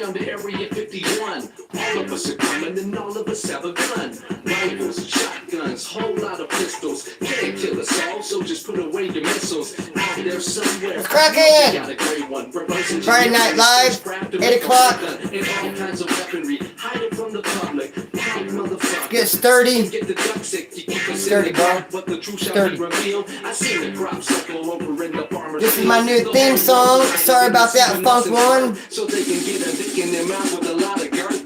down to Area 51. All of us are coming and all of us have a gun. Rifles, shotguns, whole lot of pistols. Can't kill us all, so just put away your missiles. Out there somewhere. Let's crack it! Got a great one. Friday Night Live, 8 o'clock. And all kinds of weaponry. Hide it from the public. Get sturdy. Get the duck sick. You keep us Sturdy, bro. But the truth shall be revealed. I seen the crop circle over in the farmer's. This is my new theme song. Sorry about that funk one. So they can get a dick in their mouth with a lot of girth.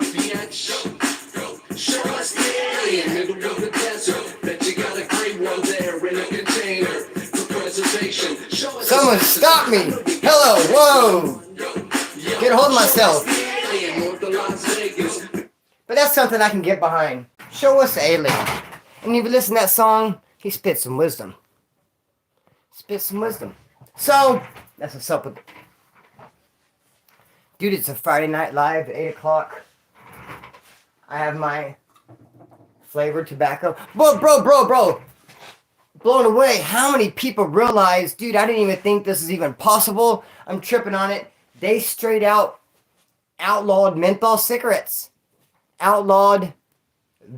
Show us the alien, middle of the desert. Bet you got a great one there in a container for preservation. Someone stop me. Hello, whoa. Get a hold of myself. But that's something I can get behind. Show us the alien. And if you listen to that song, he spits some wisdom. So, that's what's up with it. Dude, it's a Friday Night Live at 8 o'clock. I have my flavored tobacco. Bro. Blown away. How many people realize, dude, I didn't even think this is even possible. I'm tripping on it. They straight out outlawed menthol cigarettes. Outlawed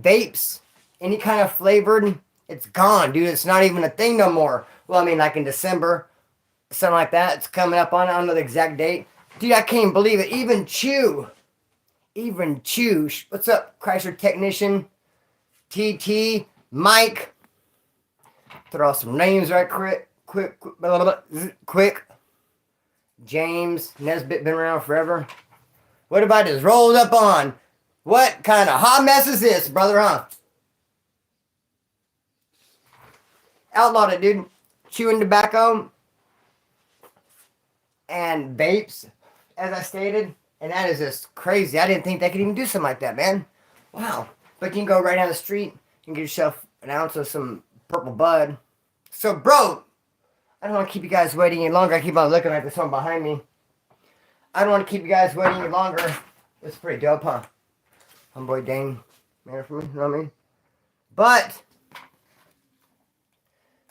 vapes. Any kind of flavored, it's gone, dude. It's not even a thing no more. Well, I mean, like in December, something like that. It's coming up on, I don't know the exact date. Dude, I can't believe it. Even Chew. What's up, Chrysler Technician? TT, Mike. Throw out some names right quick. James, Nesbitt, been around forever. What about this? Rolled up on. What kind of hot mess is this, brother, huh? Outlawed it, dude. Chewing tobacco and vapes, as I stated. And that is just crazy. I didn't think they could even do something like that, man. Wow. But you can go right down the street and get yourself an ounce of some purple bud. So, bro, I don't want to keep you guys waiting any longer. I keep on looking at this one behind me. I don't want to keep you guys waiting any longer. It's pretty dope, huh? Homeboy Dane, man for me, you know what I mean? But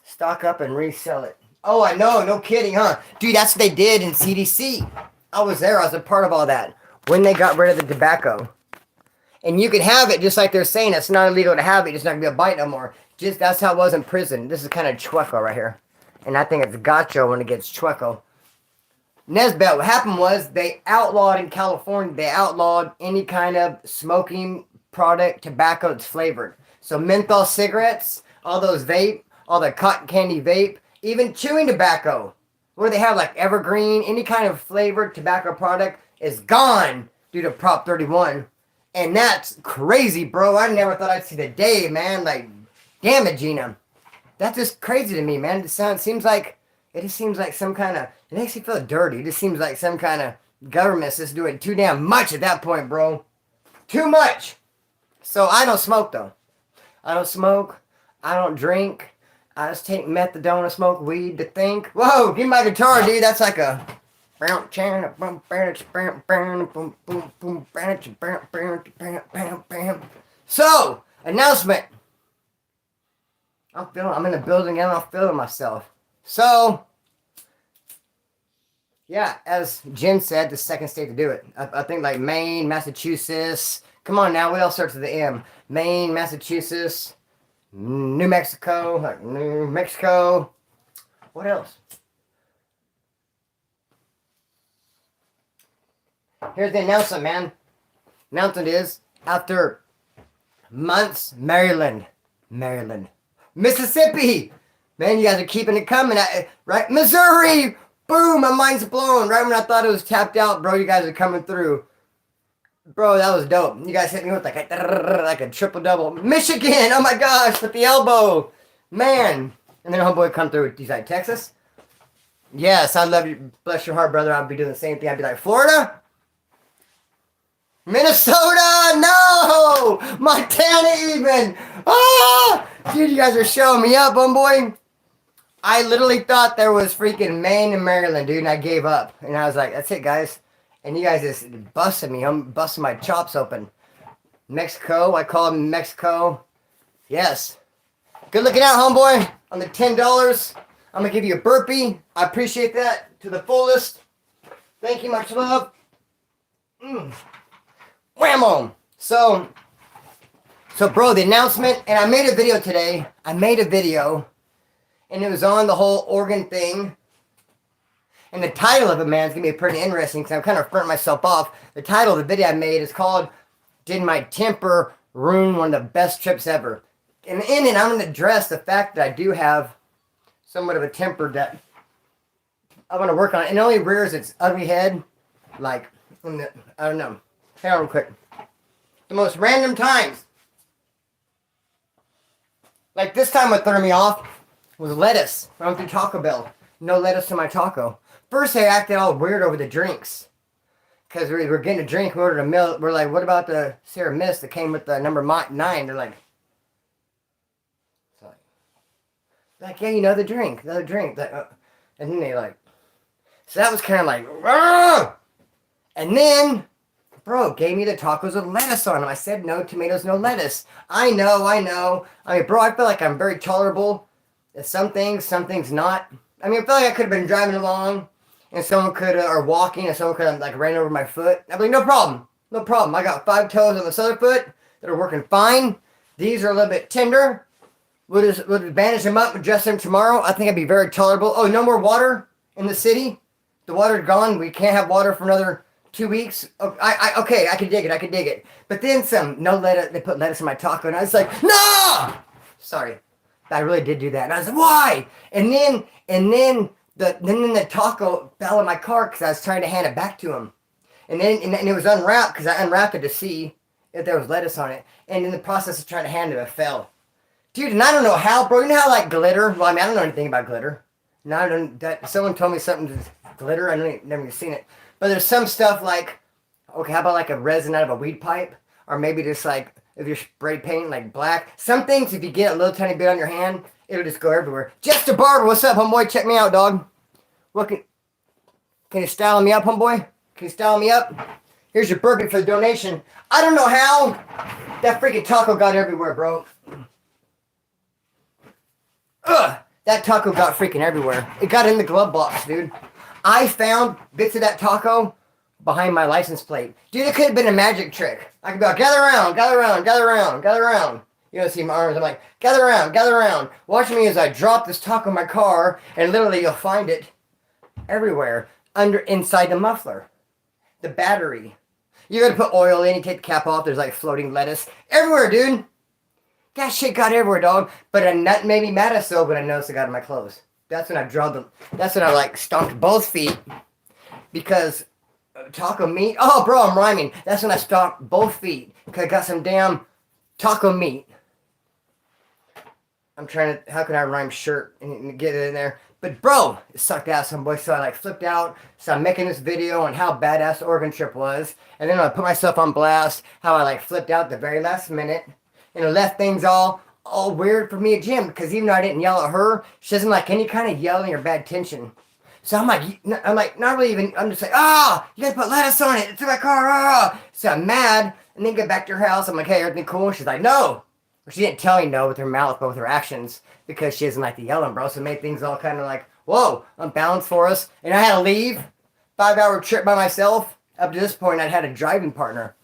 stock up and resell it. Oh, I know, no kidding, huh? Dude, that's what they did in CDC. I was there. I was a part of all that. When they got rid of the tobacco. And you can have it, just like they're saying. It's not illegal to have it. It's not going to be a bite no more. Just that's how it was in prison. This is kind of chueco right here. And I think it's gacho when it gets chueco. Nesbitt, what happened was they outlawed in California. They outlawed any kind of smoking product, tobacco that's flavored. So menthol cigarettes, all those vape, all the cotton candy vape, even chewing tobacco. What do they have, like evergreen, any kind of flavored tobacco product is gone due to Prop 31. And that's crazy, bro. I never thought I'd see the day, man. Like, damn it, Gina. That's just crazy to me, man. It just seems like some kind of, it makes me feel dirty. It just seems like some kind of government's just doing too damn much at that point, bro. Too much. So I don't smoke, though. I don't smoke. I don't drink. I just take methadone and smoke weed to think. Whoa, give me my guitar, dude. That's like a... So, announcement. I'm in the building and I'm feeling myself. So, yeah, as Jen said, the second state to do it. I think like Maine, Massachusetts. Come on now, what else starts with the M? Maine, Massachusetts, New Mexico. What else? Here's the announcement, man. Announcement is, after months, Maryland, Mississippi. Man, you guys are keeping it coming. Right? Missouri. Boom, my mind's blown. Right when I thought it was tapped out, bro, you guys are coming through. Bro, that was dope. You guys hit me with like a triple-double. Michigan, oh my gosh, with the elbow. Man. And then homeboy come through. He's like, Texas? Yes, I love you. Bless your heart, brother. I'd be doing the same thing. I'd be like, Florida? Minnesota? No! Montana even. Ah! Dude, you guys are showing me up, homeboy. I literally thought there was freaking Maine and Maryland, dude, and I gave up. And I was like, that's it, guys. And you guys just busted me. I'm busting my chops open. Mexico, I call them Mexico. Yes. Good looking out, homeboy. On the $10. I'm going to give you a burpee. I appreciate that to the fullest. Thank you, much love. Whammo. So, bro, the announcement, and I made a video today. And it was on the whole organ thing. And the title of it, man, is going to be pretty interesting because I'm kind of burnt myself off. The title of the video I made is called, Did My Temper Ruin One of the Best Trips Ever? And in it, I'm going to address the fact that I do have somewhat of a temper that I want to work on. It only rears its ugly head, like, I don't know. Hang on real quick. The most random times. Like this time what threw me off was lettuce. I went through Taco Bell. No lettuce to my taco. First they acted all weird over the drinks. Because we were getting a drink, we ordered a milk. We're like, what about the Sierra Mist that came with the number 9? They're like, yeah, you know the drink. And then they like, so that was kind of like, Argh! And then, bro, gave me the tacos with lettuce on them. I said no tomatoes, no lettuce. I know. I mean, bro, I feel like I'm very tolerable. Some things not. I mean, I feel like I could have been driving along and someone could, or walking and someone could have like ran over my foot. I'd be like, no problem. I got 5 toes on this other foot that are working fine. These are a little bit tender. We'll just bandage them up and adjust them tomorrow. I think I'd be very tolerable. Oh, no more water in the city? The water's gone. We can't have water for another 2 weeks. Okay, I can dig it. But then no lettuce. They put lettuce in my taco, and I was like, no! Sorry, I really did do that. And I was like, why? And then the taco fell in my car because I was trying to hand it back to him. And it was unwrapped because I unwrapped it to see if there was lettuce on it. And in the process of trying to hand it fell. Dude, and I don't know how, bro. You know how like glitter? Well, I mean, I don't know anything about glitter. Someone told me something to glitter. I never even seen it. But there's some stuff like, okay, how about like a resin out of a weed pipe? Or maybe just like, if you're spray painting like black. Some things, if you get a little tiny bit on your hand, it'll just go everywhere. Jester Barber, what's up, homeboy? Check me out, dog. Can you style me up, homeboy? Can you style me up? Here's your burpee for the donation. I don't know how that freaking taco got everywhere, bro. Ugh, that taco got freaking everywhere. It got in the glove box, dude. I found bits of that taco behind my license plate. Dude, it could have been a magic trick. I could be like, gather around. You know, see my arms. I'm like, gather around. Watch me as I drop this taco in my car, and literally you'll find it everywhere inside the muffler, the battery. You gotta put oil in. You take the cap off. There's like floating lettuce everywhere, dude. That shit got everywhere, dog. But it made me mad so when I noticed it got in my clothes. That's when I that's when I like stomped both feet because taco meat. Oh, bro, I'm rhyming. That's when I stomped both feet because I got some damn taco meat. I'm trying to. How can I rhyme shirt and get it in there? But bro, it sucked ass, some boy. So I like flipped out. So I'm making this video on how badass the Oregon trip was, and then I put myself on blast. How I like flipped out the very last minute. And it left things all weird for me at gym because even though I didn't yell at her, she doesn't like any kind of yelling or bad tension. So I'm like, not really even. I'm just like, you gotta put lettuce on it. It's in my car. So I'm mad, and then get back to her house. I'm like, hey, everything cool? And she's like, no. Well, she didn't tell me no with her mouth, but with her actions because she doesn't like the yelling, bro. So it made things all kind of like, whoa, unbalanced for us. And I had to leave. 5-hour trip by myself. Up to this point, I'd had a driving partner.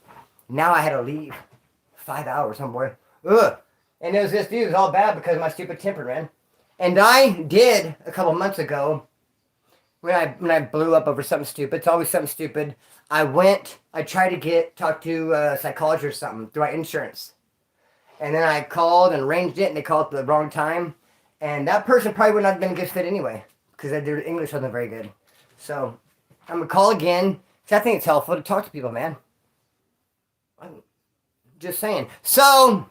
Now I had to leave. 5 hours, homeboy. Ugh. And it was this dude. It was all bad because of my stupid temper, man. And I did a couple months ago when I blew up over something stupid. It's always something stupid. I tried to talk to a psychologist or something through my insurance. And then I called and arranged it, and they called at the wrong time. And that person probably would not have been a good fit anyway because their English wasn't very good. So I'm going to call again because I think it's helpful to talk to people, man. Just saying. So,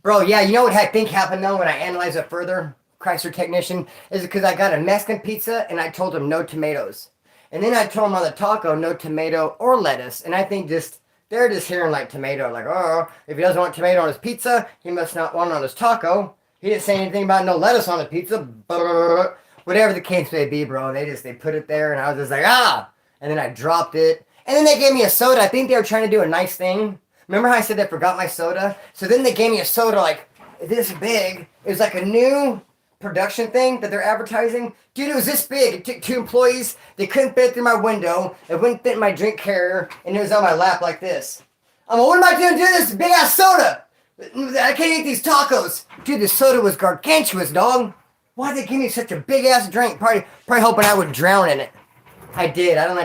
bro, yeah, you know what I think happened though when I analyze it further, Chrysler technician, is because I got a Mexican pizza and I told him no tomatoes. And then I told him on the taco, no tomato or lettuce. And I think they're just hearing like tomato, like, oh, if he doesn't want tomato on his pizza, he must not want it on his taco. He didn't say anything about no lettuce on the pizza. Whatever the case may be, bro. They put it there and I was just like, and then I dropped it. And then they gave me a soda. I think they were trying to do a nice thing. Remember how I said they forgot my soda? So then they gave me a soda like this big. It was like a new production thing that they're advertising. Dude, it was this big. It took 2 employees. They couldn't fit through my window. It wouldn't fit in my drink carrier, and it was on my lap like this. I'm like, what am I doing to this big ass soda? I can't eat these tacos. Dude, the soda was gargantuous, dog. Why'd they give me such a big ass drink? Probably hoping I would drown in it. I did. I don't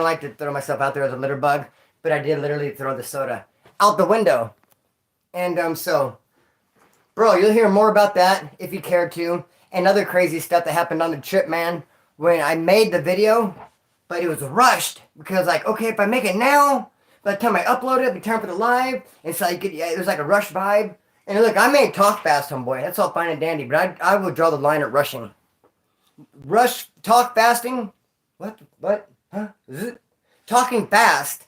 like to throw myself out there as a litter bug, but I did literally throw the soda out the window. And so, bro, you'll hear more about that if you care to, and other crazy stuff that happened on the trip, man. When I made the video, but it was rushed because, like, okay, if I make it now, by the time I upload it, it'll be time for the live. And so it was like a rush vibe. And look, I may talk fast, homeboy. That's all fine and dandy, but I will draw the line at rushing. Talk fasting? What? Huh? Talking fast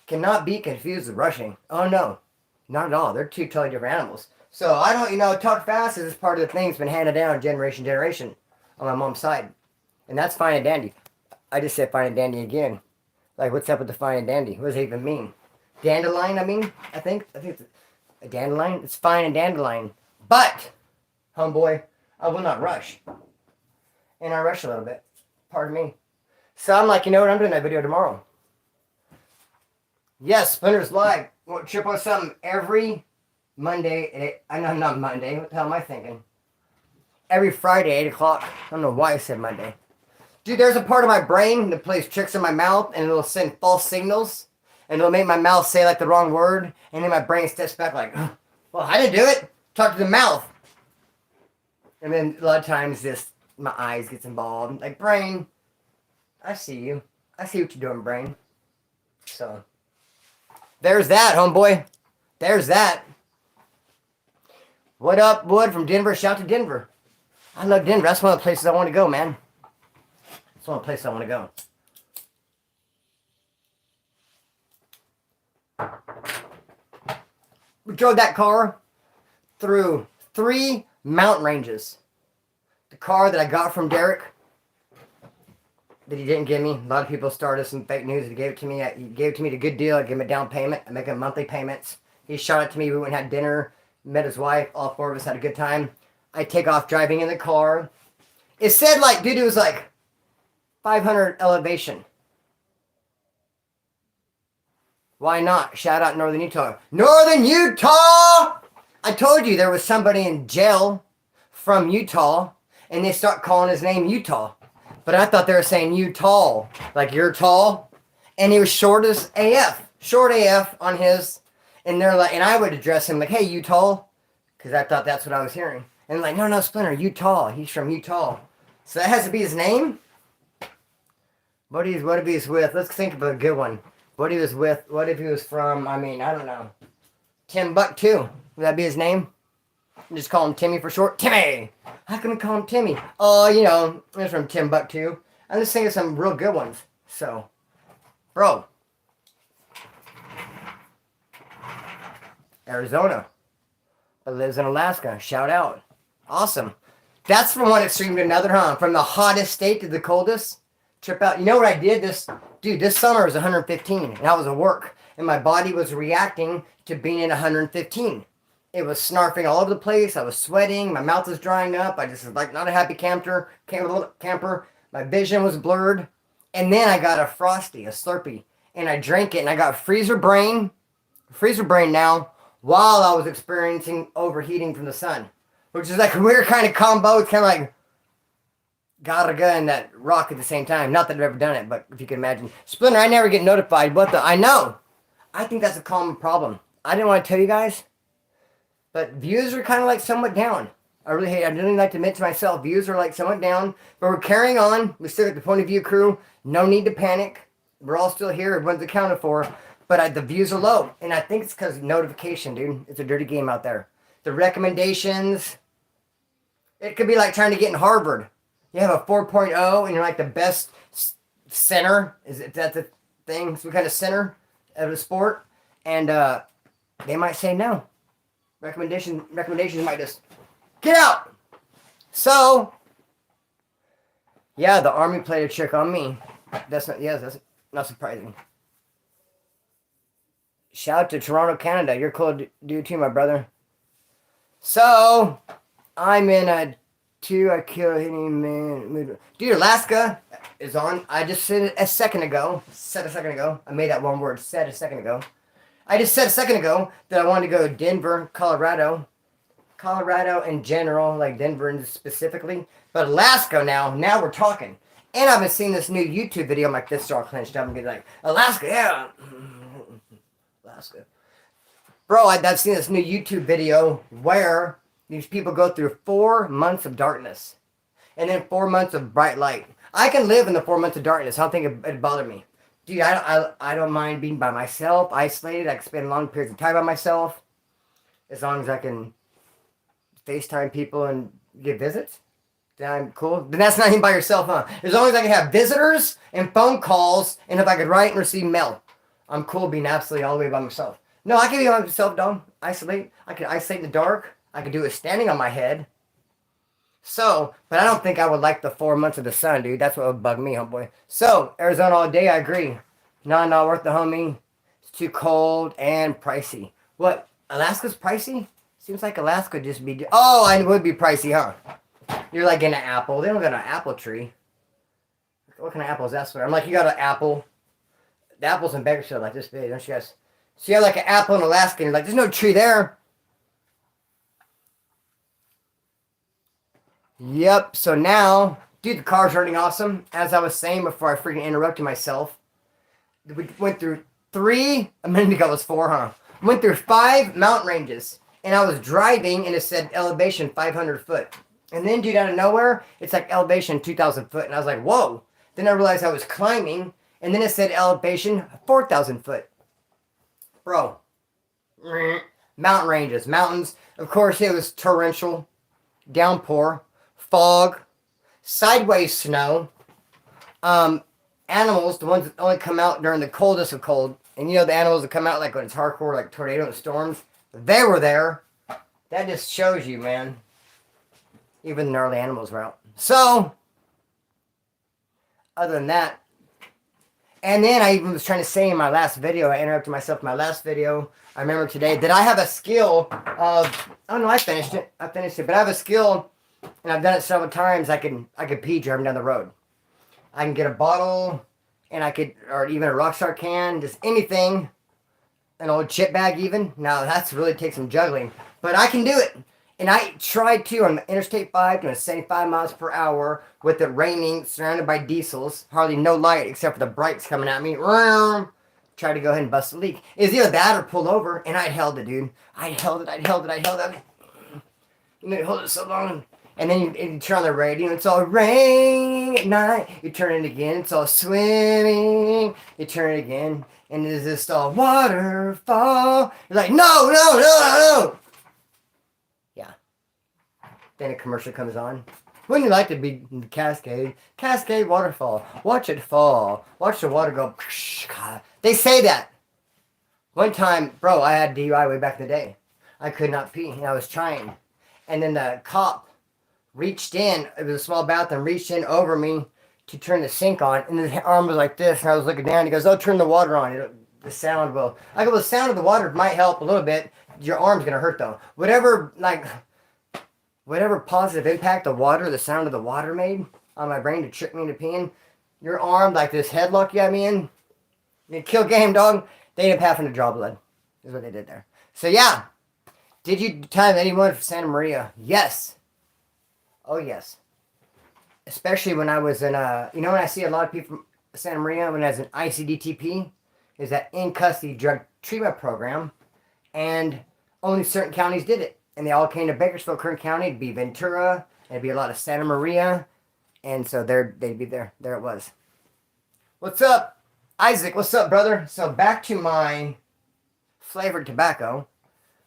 cannot be confused with rushing. Oh, no. Not at all. They're 2 totally different animals. So, I don't, talk fast is part of the thing that's been handed down generation to generation on my mom's side. And that's fine and dandy. I just said fine and dandy again. Like, what's up with the fine and dandy? What does it even mean? Dandelion, I think it's a dandelion. It's fine and dandelion. But, homeboy, I will not rush. And I rush a little bit. Pardon me. So I'm like, you know what? I'm doing that video tomorrow. Yes, Splinter's live. We'll trip on something every Monday. I know, not Monday. What the hell am I thinking? Every Friday, 8 o'clock. I don't know why I said Monday. Dude, there's a part of my brain that plays tricks in my mouth, and it'll send false signals, and it'll make my mouth say, like, the wrong word, and then my brain steps back like, well, I didn't do it. Talk to the mouth. And then a lot of times my eyes gets involved. Like, brain, I see you. I see what you're doing, brain. So, there's that, homeboy. There's that. What up, Wood from Denver? Shout to Denver. I love Denver. That's one of the places I want to go, man. That's one of the places I want to go. We drove that car through 3 mountain ranges. The car that I got from Derek, that he didn't give me. A lot of people started some fake news. He gave it to me. He gave it to me at a good deal. I gave him a down payment. I make him monthly payments. He shot it to me. We went and had dinner. Met his wife. All 4 of us had a good time. I take off driving in the car. It said, like, dude, it was like 500 elevation. Why not? Shout out Northern Utah. Northern Utah! I told you there was somebody in jail from Utah, and they start calling his name Utah. But I thought they were saying you tall, like you're tall. And he was short as AF. Short AF on his. And they're like, and I would address him like, hey, you tall? Because I thought that's what I was hearing. And like, no, Splinter, Utah. He's from Utah. So that has to be his name? What if he's with? Let's think of a good one. What he was with? What if he was from? I don't know. Timbuktu. Would that be his name? Just call him Timmy for short. Timmy. How can we call him Timmy? Oh, he's from Timbuktu. I'm just thinking of some real good ones. So, bro. Arizona. But lives in Alaska. Shout out. Awesome. That's from one extreme to another, huh? From the hottest state to the coldest. Trip out. You know what I did? This summer was 115, and I was at work, and my body was reacting to being at 115. It was snarfing all over the place. I was sweating. My mouth was drying up. I just was like not a happy camper. My vision was blurred, and then I got a Frosty, a Slurpee, and I drank it, and I got freezer brain now while I was experiencing overheating from the sun, which is like a weird kind of combo. It's kind of like Garaga and that rock at the same time. Not that I've ever done it, but if you can imagine. Splinter, I never get notified. I know. I think that's a common problem. I didn't want to tell you guys, but views are kind of like somewhat down. I really like to admit to myself, views are like somewhat down, but we're carrying on. We still got the Point of View crew. No need to panic. We're all still here. Everyone's accounted for, but the views are low, and I think it's because of notification, dude. It's a dirty game out there. The recommendations, it could be like trying to get in Harvard. You have a 4.0 and you're like the best center. Is that the thing? Some kind of center of the sport. And they might say no. Recommendations might just get out. So, yeah, the Army played a trick on me. That's not surprising. Shout out to Toronto, Canada. You're cool dude too, my brother. So, I'm in a Two, I kill any man. Dude, Alaska is on. I just said it a second ago. I made that one word. Said a second ago. I just said a second ago that I wanted to go to Denver, Colorado. Colorado in general, like Denver specifically. But Alaska now we're talking. And I've been seeing this new YouTube video. I'm like, this all clenched up and be like, Alaska, yeah. Alaska. Bro, I've seen this new YouTube video where these people go through 4 months of darkness and then 4 months of bright light. I can live in the 4 months of darkness. I don't think it'd bother me. Dude, I don't mind being by myself, isolated. I can spend long periods of time by myself as long as I can FaceTime people and get visits. Then I'm cool. Then that's not even by yourself, huh? As long as I can have visitors and phone calls, and if I could write and receive mail, I'm cool being absolutely all the way by myself. No, I can be by myself, dog. Isolate. I can isolate in the dark. I can do it standing on my head. So, but I don't think I would like the 4 months of the sun, dude. That's what would bug me, homeboy. So, Arizona all day, I agree. Not worth the homie. It's too cold and pricey. What? Alaska's pricey? Seems like Alaska would just be... Oh, it would be pricey, huh? You're like getting an apple. They don't got an apple tree. What kind of apple is that? I'm like, you got an apple. The apples in Bakersfield like this big, don't you guys? So you have like an apple in Alaska, and you're like, there's no tree there. Yep, so now, dude, the car's running awesome. As I was saying before I freaking interrupted myself, we went through 3, a minute ago it was 4, huh? Went through 5 mountain ranges, and I was driving, and it said elevation 500 foot. And then, dude, out of nowhere, it's like elevation 2,000 foot, and I was like, whoa. Then I realized I was climbing, and then it said elevation 4,000 foot. Bro, mountain ranges, mountains. Of course, it was torrential, downpour, fog, sideways snow. Animals, the ones that only come out during the coldest of cold, and you know the animals that come out like when it's hardcore, like tornado and storms, they were there. That just shows you, man. Even the gnarly animals were out. So, other than that, and then I even was trying to say in my last video, I interrupted myself in my last video, I remember today, that I have a skill of, oh no, I finished it, but I have a skill, and I've done it several times, I could pee driving down the road. I can get a bottle, and or even a Rockstar can, just anything, an old chip bag even. Now, that's really takes some juggling, but I can do it. And I tried to on Interstate 5 doing 75 miles per hour with it raining, surrounded by diesels, hardly no light except for the brights coming at me. Tried to go ahead and bust a leak. It was either that or pull over, and I held it, dude. I held it. You know, hold it so long. And then you turn on the radio, it's all rain at night. You turn it again, it's all swimming. You turn it again, and it's just all waterfall. You're like, no. Yeah. Then a commercial comes on. Wouldn't you like to be in the Cascade? Cascade waterfall. Watch it fall. Watch the water go. They say that. One time, bro, I had DUI way back in the day. I could not pee, and I was trying. And then the cop reached in, it was a small bathroom, reached in over me to turn the sink on, and his arm was like this, and I was looking down, he goes, oh, turn the water on, the sound will, I go, well, the sound of the water might help a little bit, your arm's gonna hurt though. Whatever positive impact the sound of the water made on my brain to trick me into peeing, your arm, like this headlock you got me in, you kill game, dog. They ended up having to draw blood, is what they did there. So yeah, did you time anyone for Santa Maria? Yes. Oh, yes. Especially when I was in, when I see a lot of people from Santa Maria when I was in ICDTP, is that in-custody drug treatment program, and only certain counties did it. And they all came to Bakersfield, Kern County. It'd be Ventura, it'd be a lot of Santa Maria, and so they'd be there. There it was. What's up, Isaac? What's up, brother? So back to my flavored tobacco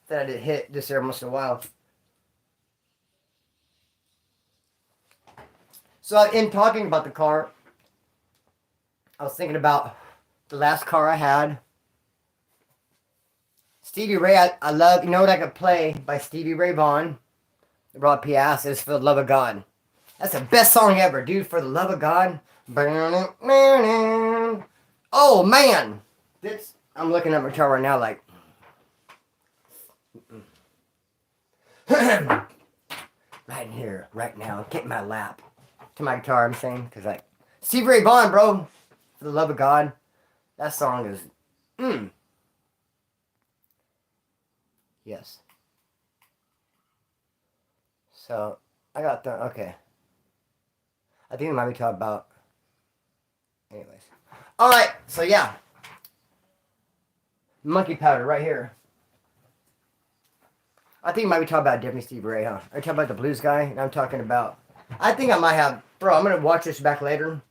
that I did hit just every once in a while. So in talking about the car, I was thinking about the last car I had. Stevie Ray, I love, you know what I could play by Stevie Ray Vaughan? Rob P.S. is For the Love of God. That's the best song ever, dude, For the Love of God. Oh, man. I'm looking at my guitar right now like... Right in here right now. Get in my lap. To my guitar, I'm saying. Because, like, Stevie Ray Vaughan, bro. For the love of God. That song is... Yes. So, I got the... Okay. I think we might be talking about... Anyways. Alright, so yeah. Monkey powder right here. I think we might be talking about different Stevie Ray, huh? Are you talking about the blues guy? And I'm talking about... I think I might have... Bro, I'm going to watch this back later.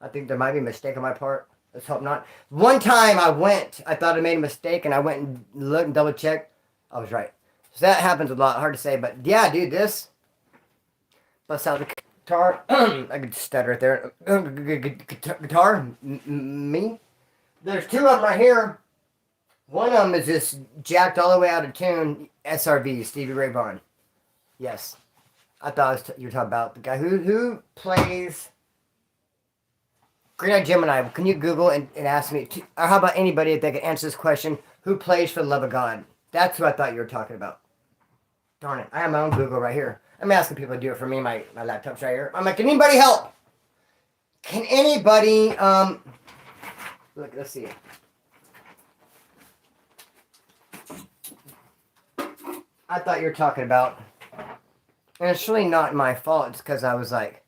I think there might be a mistake on my part. Let's hope not. One time I thought I made a mistake, and I went and looked and double-checked. I was right. So that happens a lot. Hard to say, but yeah, dude, this... Bust out the guitar. I could stutter right there. Guitar. Me. There's two of them right here. One of them is just jacked all the way out of tune. SRV, Stevie Ray Vaughan. Yes. I thought you were talking about the guy who plays... Green Eyed Gemini. Can you Google and ask me... Or how about anybody if they can answer this question? Who plays For the Love of God? That's who I thought you were talking about. Darn it. I have my own Google right here. I'm asking people to do it for me. My laptop's right here. I'm like, can anybody help? Can anybody... Look, let's see. I thought you were talking about... And it's really not my fault. It's because I was like...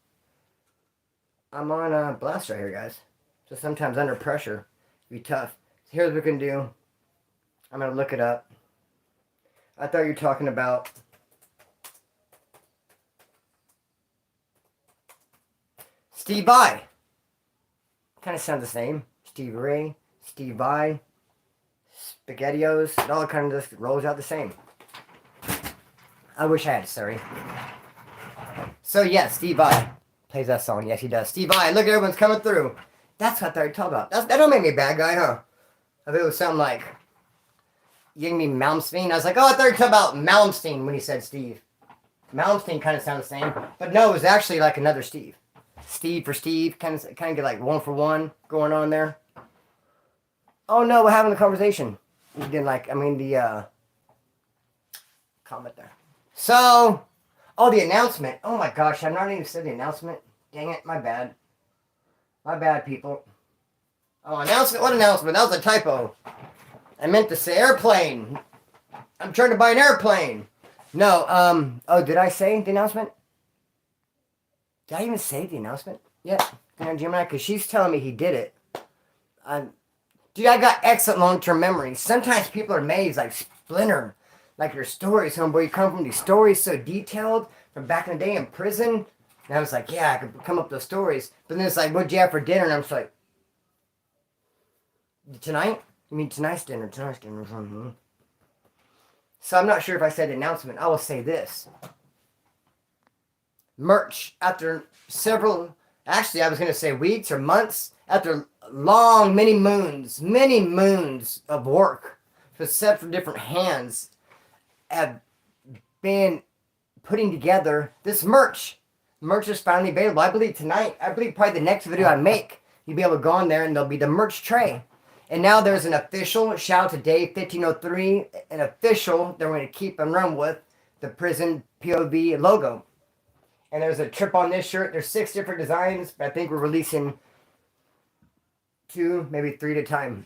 I'm on a blast right here, guys. So sometimes under pressure, it can be tough. So here's what we can do. I'm going to look it up. I thought you were talking about... Steve Vai. Kind of sounds the same. Steve Ray, Steve Vai, SpaghettiOs. It all kind of just rolls out the same. I wish I had Surrey. So yes, Steve Vai plays that song. Yes, he does. Steve Vai. Look, everyone's coming through. That's what I thought you were talking about. That don't make me a bad guy, huh? If it was something like, you give me Malmsteen. I was like, oh, I thought you were talking about Malmsteen when he said Steve. Malmsteen kind of sounds the same. But no, it was actually like another Steve. Steve for Steve. Kind of get like one for one going on there. Oh no, we're having a conversation. You didn't like, the comment there. So, oh, the announcement. Oh my gosh, I've not even said the announcement. Dang it, my bad. My bad, people. Oh, announcement? What announcement? That was a typo. I meant to say airplane. I'm trying to buy an airplane. No, oh, did I say the announcement? Did I even say the announcement? Yeah, Gemini, because she's telling me he did it. Dude, I got excellent long-term memory. Sometimes people are amazed, like Splinter, like your stories, homeboy. You come from these stories so detailed from back in the day in prison. And I was like, yeah, I could come up with those stories. But then it's like, what'd you have for dinner? And I'm just like, tonight? You mean tonight's dinner? Tonight's dinner. Mm-hmm. So I'm not sure if I said announcement. I will say this. Merch, after several, actually I was going to say weeks or months, after long, many moons of work for several different hands, have been putting together this merch. Merch is finally available. I believe tonight, probably the next video I make, you'll be able to go on there and there'll be the merch tray. And now there's an official, shout out to Dave 1503, an official that we're going to keep and run with, the prison POV logo. And there's a trip on this shirt. There's 6 different designs, but I think we're releasing 2, maybe 3 at a time.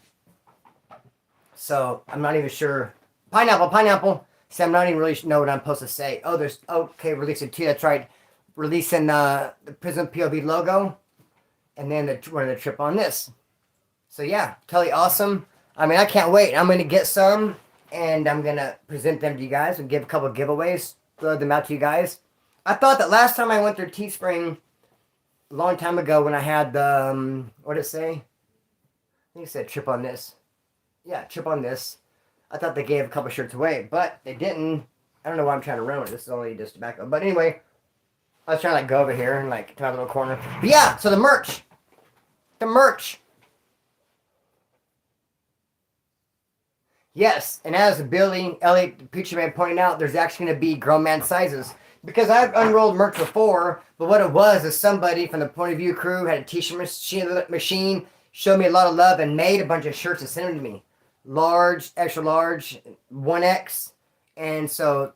So I'm not even sure. Pineapple. See, I'm not even really know what I'm supposed to say. Oh, okay, releasing 2. That's right. Releasing the Prison POV logo, and then running the trip on this. So yeah, totally awesome. I mean, I can't wait. I'm gonna get some, and I'm gonna present them to you guys and give a couple of giveaways. Throw them out to you guys. I thought that last time I went through Teespring, a long time ago when I had the what did it say? I think it said trip on this. Yeah, trip on this. I thought they gave a couple shirts away, but they didn't. I don't know why I'm trying to run with it. This is only just tobacco. But anyway, I was trying to like go over here and like to my little corner. But yeah, so the merch. Yes, and as Billy Elliott, the Preacher Man, pointed out, there's actually going to be grown man sizes. Because I've unrolled merch before, but what it was is somebody from the Point of View crew had a t-shirt machine, showed me a lot of love, and made a bunch of shirts and sent them to me. Large, extra large, 1X. And so,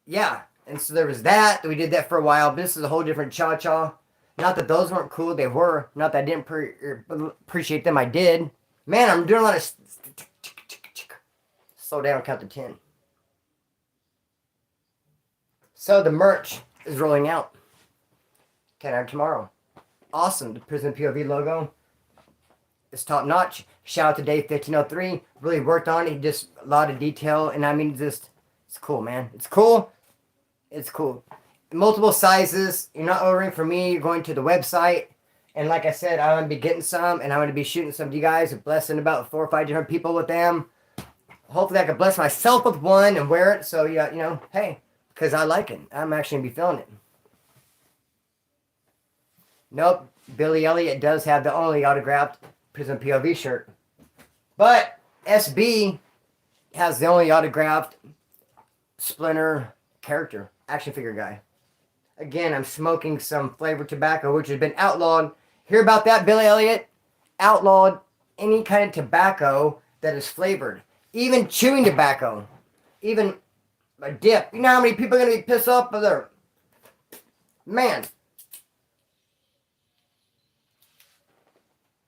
yeah, And so there was that. We did that for a while. But this is a whole different cha-cha. Not that those weren't cool. They were. Not that I didn't appreciate them. I did. Man, I'm doing a lot of... Slow down, count to 10. So the merch is rolling out. Can I have tomorrow? Awesome. The Prison POV logo is top notch. Shout out to Dave 1503. Really worked on it. He just a lot of detail. And I mean, just, it's cool, man. It's cool. It's cool. Multiple sizes. You're not ordering from me. You're going to the website. And like I said, I'm going to be getting some. And I'm going to be shooting some to you guys. Blessing about 4 or 5 different people with them. Hopefully I can bless myself with one and wear it. So, yeah, you know, hey, because I like it. I'm actually going to be feeling it. Nope. Billy Elliot does have the only autographed Prison POV shirt. But SB has the only autographed Splinter character, action figure guy. Again, I'm smoking some flavored tobacco, which has been outlawed. Hear about that, Billy Elliot? Outlawed any kind of tobacco that is flavored. Even chewing tobacco. Even a dip. You know how many people are going to be pissed off with their... Man.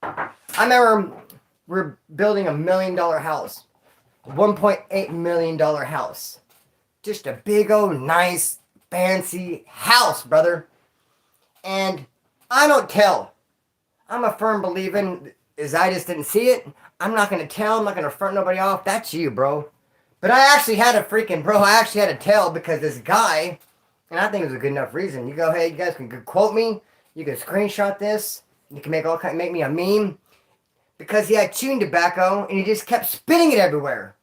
I remember we're building $1 million house. $1.8 million house. Just a big old nice fancy house, brother. And I don't tell. I'm a firm believer in, as I just didn't see it. I'm not going to tell. I'm not going to front nobody off. That's you, bro. But I actually had a freaking, bro, I actually had to tell because this guy, and I think it was a good enough reason. You go, hey, you guys can quote me. You can screenshot this. You can make me a meme. Because he had chewing tobacco and he just kept spitting it everywhere.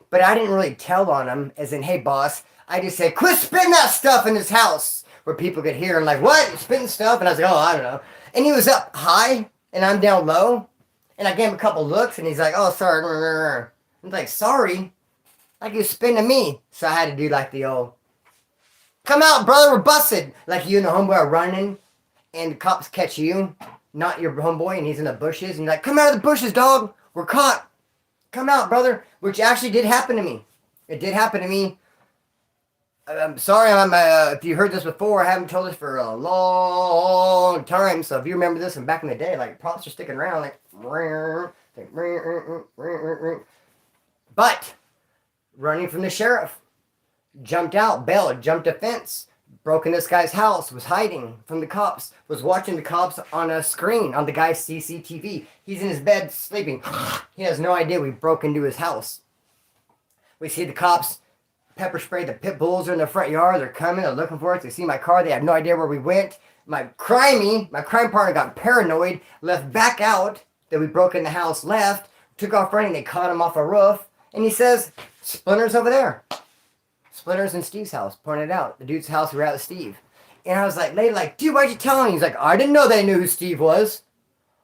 But I didn't really tell on him, as in, hey, boss. I just said, quit spitting that stuff in his house. Where people could hear him like, what? You're spitting stuff? And I was like, oh, I don't know. And he was up high and I'm down low. And I gave him a couple looks and he's like, oh, sorry. I'm like, sorry? Like you're spitting at me. So I had to do like the old, come out, brother, we're busted. Like you and the homeboy are running and the cops catch you. Not your homeboy, and he's in the bushes, and you're like, come out of the bushes, dog. We're caught. Come out, brother. Which actually did happen to me. It did happen to me. I'm sorry, if you heard this before, I haven't told this for a long time. So if you remember this from back in the day, like props are sticking around, but running from the sheriff, jumped out, bailed, jumped a fence. Broke in this guy's house, was hiding from the cops, was watching the cops on a screen on the guy's CCTV. He's in his bed sleeping. He has no idea we broke into his house. We see the cops pepper spray. The pit bulls are in the front yard. They're coming. They're looking for us. They see my car. They have no idea where we went. My crime partner got paranoid, left back out that we broke in the house, left, took off running. They caught him off a roof. And he says, Splinter's over there. Splinter's in Steve's house, pointed out. The dude's house, we were at with Steve. And I was like, lady, like, dude, why'd you tell him? He's like, I didn't know they knew who Steve was.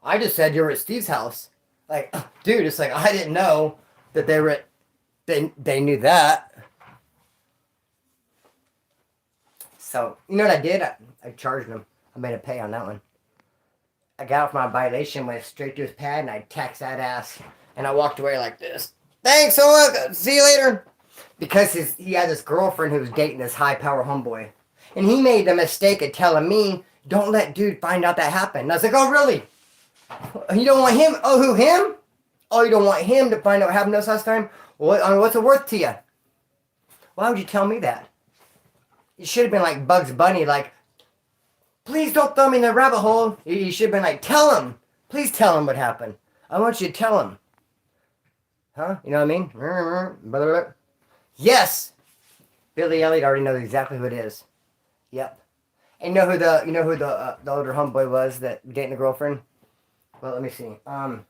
I just said you were at Steve's house. Like, dude, it's like, I didn't know that they were at, they knew that. So, you know what I did? I charged him. I made him pay on that one. I got off my violation, went straight to his pad, and I taxed that ass. And I walked away like this. Thanks so much. See you later. Because he had this girlfriend who was dating this high-power homeboy. And he made the mistake of telling me, don't let dude find out that happened. And I was like, oh, really? You don't want him? Oh, who, him? Oh, you don't want him to find out what happened to us last time? What's it worth to you? Why would you tell me that? You should have been like Bugs Bunny, like, please don't throw me in the rabbit hole. You should have been like, tell him. Please tell him what happened. I want you to tell him. Huh? You know what I mean? Yes! Billy Elliot already knows exactly who it is. Yep. And you know who the older homeboy was that dating the girlfriend? Well, let me see. I don't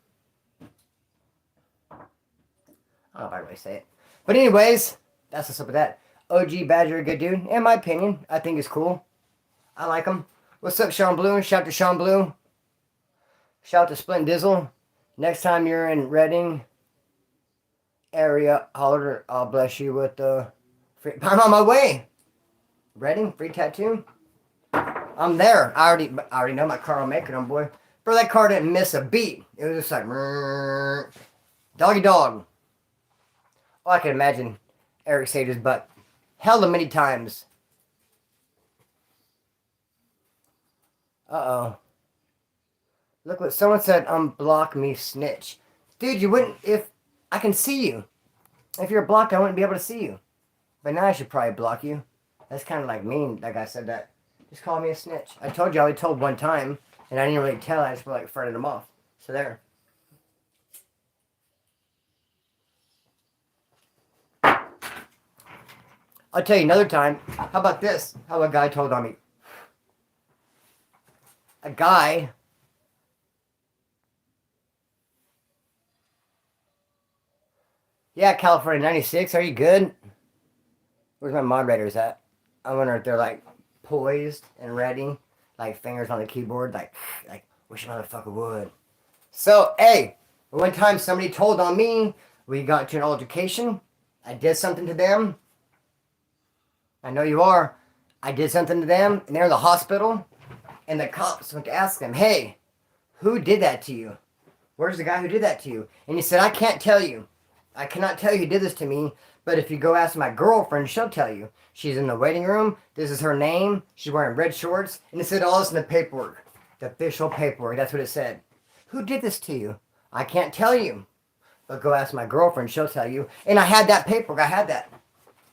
know if I really say it. But anyways, that's what's up with that. OG Badger, good dude. In my opinion, I think he's cool. I like him. What's up, Sean Blue? Shout out to Sean Blue. Shout out to Splint Dizzle. Next time you're in Reading area, holler, I'll bless you with the free. I'm on my way. Reading, free tattoo. I'm there. I already know my car will make it, homeboy. Bro, that car didn't miss a beat. It was just like, doggy dog. Oh, I can imagine Eric saved his butt hella many times Uh-oh. Look what someone said, unblock me, snitch. Dude, you wouldn't, if I can see you. If you're blocked, I wouldn't be able to see you. But now I should probably block you. That's kind of like mean, that guy said that. Just call me a snitch. I told you I only told one time, and I didn't really tell. I just like fronted him off. So there. I'll tell you another time. How about this? How a guy told on me. A guy. Yeah, California 96. Are you good? Where's my moderators at? I wonder if they're like poised and ready, like fingers on the keyboard, like wish a motherfucker would. So, hey, one time somebody told on me, we got into an altercation. I did something to them. I know you are. I did something to them, and they're in the hospital, and the cops went to ask them, hey, who did that to you? Where's the guy who did that to you? And he said, I can't tell you. I cannot tell you who did this to me, but if you go ask my girlfriend, she'll tell you. She's in the waiting room. This is her name. She's wearing red shorts. And it said all this in the paperwork. The official paperwork. That's what it said. Who did this to you? I can't tell you. But go ask my girlfriend. She'll tell you. And I had that paperwork. I had that.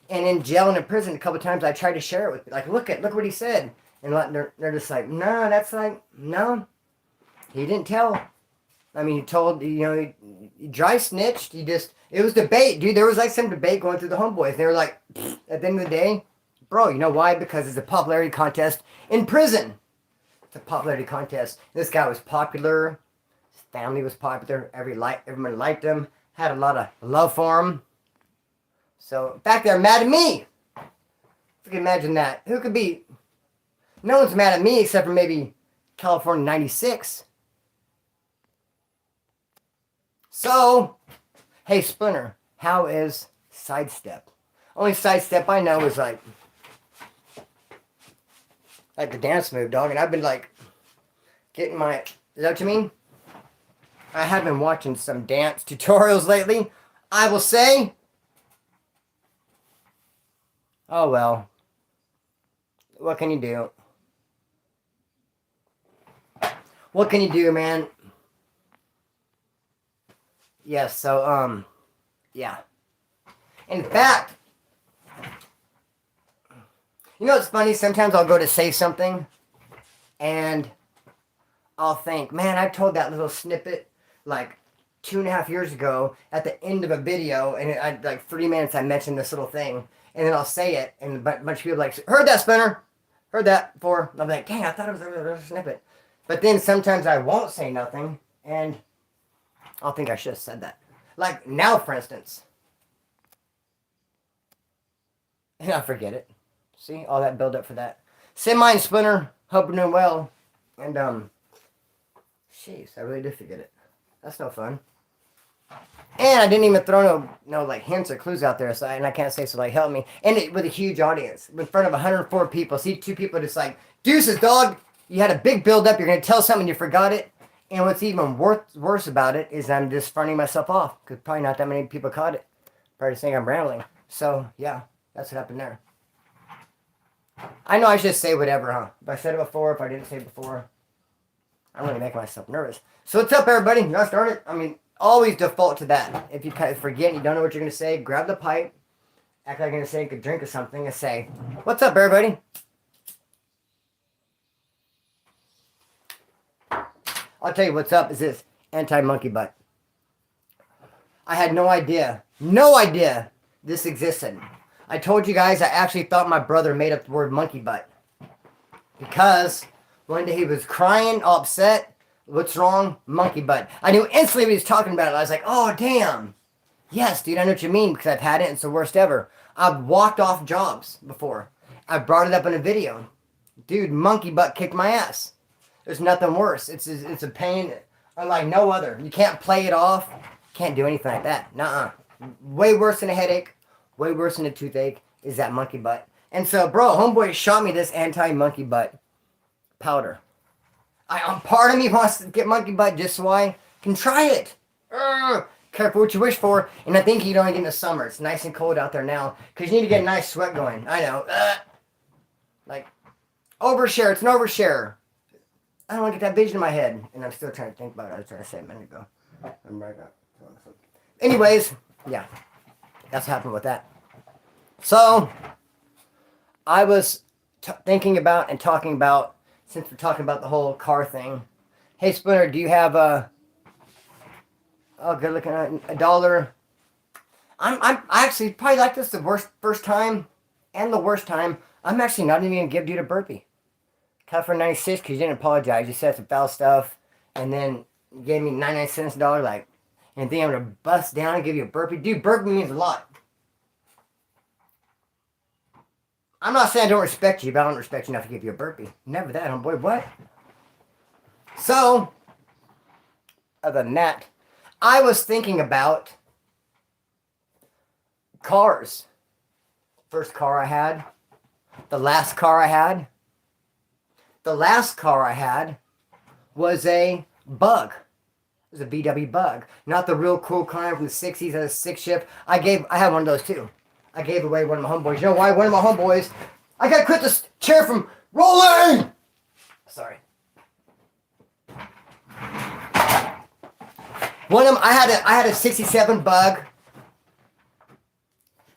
And in jail and in prison, a couple times I tried to share it with, like, look what he said. And they're just like, no, that's like, no. He didn't tell. I mean, he told, he dry snitched. It was debate, dude. There was like some debate going through the homeboys. They were like, at the end of the day, bro, you know why? Because it's a popularity contest in prison. It's a popularity contest. This guy was popular. His family was popular. Everyone liked him. Had a lot of love for him. So, in fact, they're mad at me. If you can imagine that. Who could be? No one's mad at me except for maybe California 96. So, hey, Splinter, how is sidestep? Only sidestep I know is like the dance move, dog. And I've been like getting my, is that what you mean? I have been watching some dance tutorials lately. I will say, oh well, what can you do? What can you do, man? Yeah, so, yeah. In fact, you know what's funny? Sometimes I'll go to say something, and I'll think, man, I told that little snippet, like, 2.5 years ago at the end of a video, and like 3 minutes I mentioned this little thing, and then I'll say it, and a bunch of people like, heard that, Spinner? Heard that before? And I'm like, dang, I thought it was a snippet. But then sometimes I won't say nothing, and I'll think I should have said that. Like now, for instance. And I forget it. See, all that build up for that. Send mine, Splinter. Hope you're doing well. And, jeez, I really did forget it. That's no fun. And I didn't even throw no like hints or clues out there, so and I can't say, so like help me. And with a huge audience, in front of 104 people. See, 2 people just like, deuces, dog. You had a big build up. You're gonna tell something, you forgot it. And what's even worse about it is I'm just fronting myself off because probably not that many people caught it. Probably saying I'm rambling. So yeah, that's what happened there. I know I should say whatever, huh? If I said it before, if I didn't say it before, I'm really making myself nervous. So what's up, everybody? You got started? I mean, always default to that. If you kind of forget and you don't know what you're going to say, grab the pipe, act like you're going to say a drink or something, and say, what's up, everybody? I'll tell you what's up is this anti-monkey butt. I had no idea this existed. I told you guys I actually thought my brother made up the word monkey butt. Because one day he was crying, all upset. What's wrong? Monkey butt. I knew instantly what he was talking about. I was like, oh, damn. Yes, dude, I know what you mean because I've had it and it's the worst ever. I've walked off jobs before. I brought it up in a video. Dude, monkey butt kicked my ass. There's nothing worse. It's a pain unlike no other. You can't play it off. Can't do anything like that. Nuh-uh. Way worse than a headache. Way worse than a toothache is that monkey butt. And so, bro, homeboy shot me this anti-monkey butt powder. Part of me wants to get monkey butt just so I can try it. Careful what you wish for. And I think you'd only get in the summer. It's nice and cold out there now. Because you need to get a nice sweat going. I know. Like, overshare. It's an overshare. I don't want to get that vision in my head. And I'm still trying to think about it. I was trying to say a minute ago. Anyways, yeah, that's happened with that. So, I was thinking about and talking about, since we're talking about the whole car thing. Hey, Splinter, do you have oh, good looking at a dollar? I actually probably like this the first time and the worst time. I'm actually not even gonna give dude a burpee. Cut for 96 because you didn't apologize. You said some foul stuff, and then you gave me 99 cents a dollar. Like, and then I'm gonna bust down and give you a burpee. Dude, burpee means a lot. I'm not saying I don't respect you, but I don't respect you enough to give you a burpee. Never that, homeboy. What? So, other than that, I was thinking about cars. First car I had. The last car I had. The last car I had was a Bug. It was a VW Bug. Not the real cool kind from the 60s that has 6-shift. I had one of those too. I gave away one of my homeboys. You know why? One of my homeboys. I gotta quit this chair from rolling! Sorry. One of them, I had a 67 Bug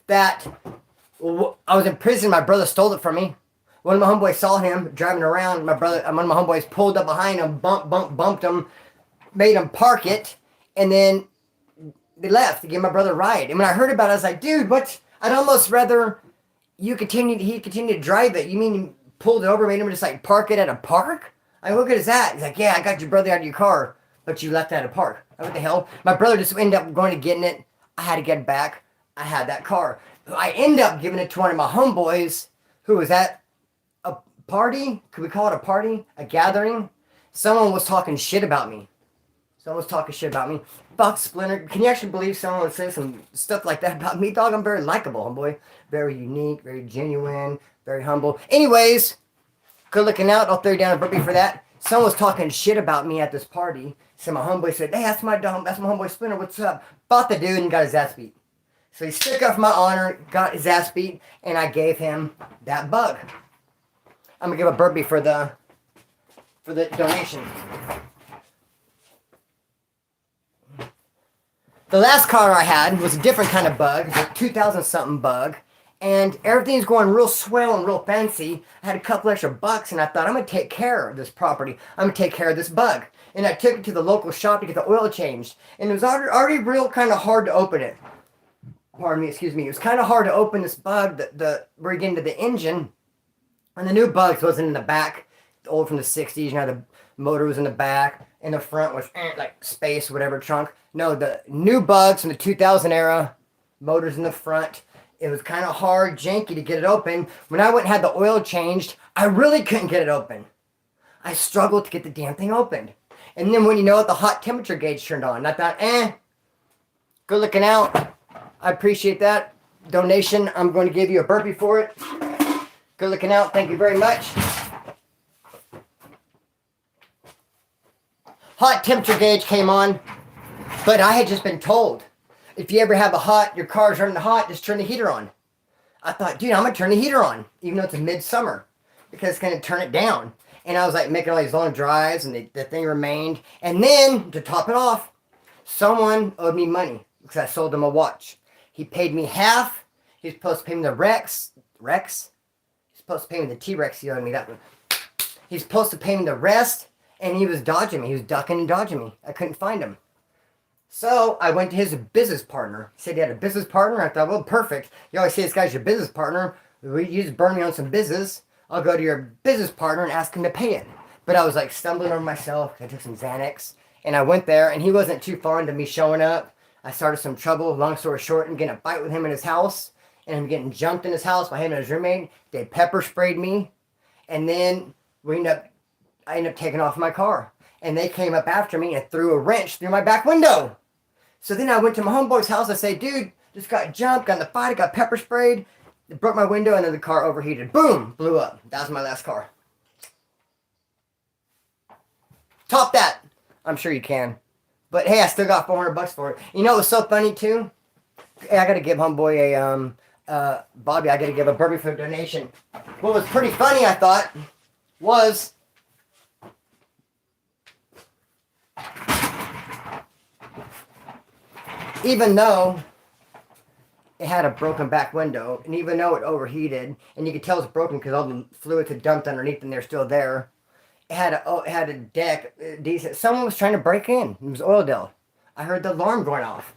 that I was in prison. My brother stole it from me. One of my homeboys saw him driving around. One of my homeboys pulled up behind him, bumped him, made him park it, and then they left to give my brother a ride. And when I heard about it, I was like, dude, what? I'd almost rather he continued to drive it. You mean you pulled it over, made him just like park it at a park? I mean, what good is that? He's like, yeah, I got your brother out of your car, but you left it at a park. What the hell? My brother just ended up going to getting it. I had to get it back. I had that car. I ended up giving it to one of my homeboys who was at a party. Could we call it a party? A gathering? Someone was talking shit about me. Fuck Splinter. Can you actually believe someone would say some stuff like that about me, dog? I'm very likable, homeboy. Very unique, very genuine, very humble. Anyways, good looking out. I'll throw you down a burpee for that. Someone was talking shit about me at this party. So my homeboy said, hey, that's my homeboy Splinter. What's up? Fought the dude and got his ass beat. So he stuck up for my honor, got his ass beat, and I gave him that Bug. I'm gonna give a burpee for the donation. The last car I had was a different kind of Bug, a 2000 something Bug, and everything's going real swell and real fancy. I had a couple extra bucks, and I thought I'm gonna take care of this property. I'm gonna take care of this Bug, and I took it to the local shop to get the oil changed, and it was already real kind of hard to open it. Pardon me, excuse me. It was kind of hard to open this Bug. Where you get into the engine, and the new Bugs wasn't in the back. The old from the 60s, you know, the motor was in the back, and the front was like space, whatever trunk. No, the new Bugs from the 2000 era, motors in the front. It was kind of hard, janky to get it open. When I went and had the oil changed, I really couldn't get it open. I struggled to get the damn thing opened. And then when you know it, the hot temperature gauge turned on. I thought, good looking out. I appreciate that donation. I'm going to give you a burpee for it. Good looking out. Thank you very much. Hot temperature gauge came on, but I had just been told, if you ever have your car's running hot, just turn the heater on. I thought, dude, I'm going to turn the heater on, even though it's midsummer, because it's going to turn it down. And I was like making all these long drives, and the thing remained. And then, to top it off, someone owed me money because I sold him a watch. He paid me half. He was supposed to pay me the Rex. He's supposed to pay me the T-Rex. He owed me that one. He's supposed to pay me the rest, and he was dodging me. He was ducking and dodging me. I couldn't find him. So I went to his business partner. He said he had a business partner. I thought, well, perfect. You always say this guy's your business partner. You just burn me on some business. I'll go to your business partner and ask him to pay it. But I was like stumbling over myself. I took some Xanax. And I went there, and he wasn't too fond of me showing up. I started some trouble. Long story short, I'm getting a fight with him in his house. And I'm getting jumped in his house by him and his roommate. They pepper sprayed me. And then I ended up taking off my car. And they came up after me and threw a wrench through my back window. So then I went to my homeboy's house. I said, dude, just got jumped, got in the fight, I got pepper sprayed. It broke my window, and then the car overheated. Boom, blew up. That was my last car. Top that. I'm sure you can. But hey, I still got $400 for it. You know what was so funny too? Hey, I gotta give homeboy Bobby, I gotta give a burpee for a donation. What was pretty funny, I thought, was even though it had a broken back window, and even though it overheated, and you could tell it's broken because all the fluids had dumped underneath and they're still there. It had a deck, decent. Someone was trying to break in. It was Oildale. I heard the alarm going off.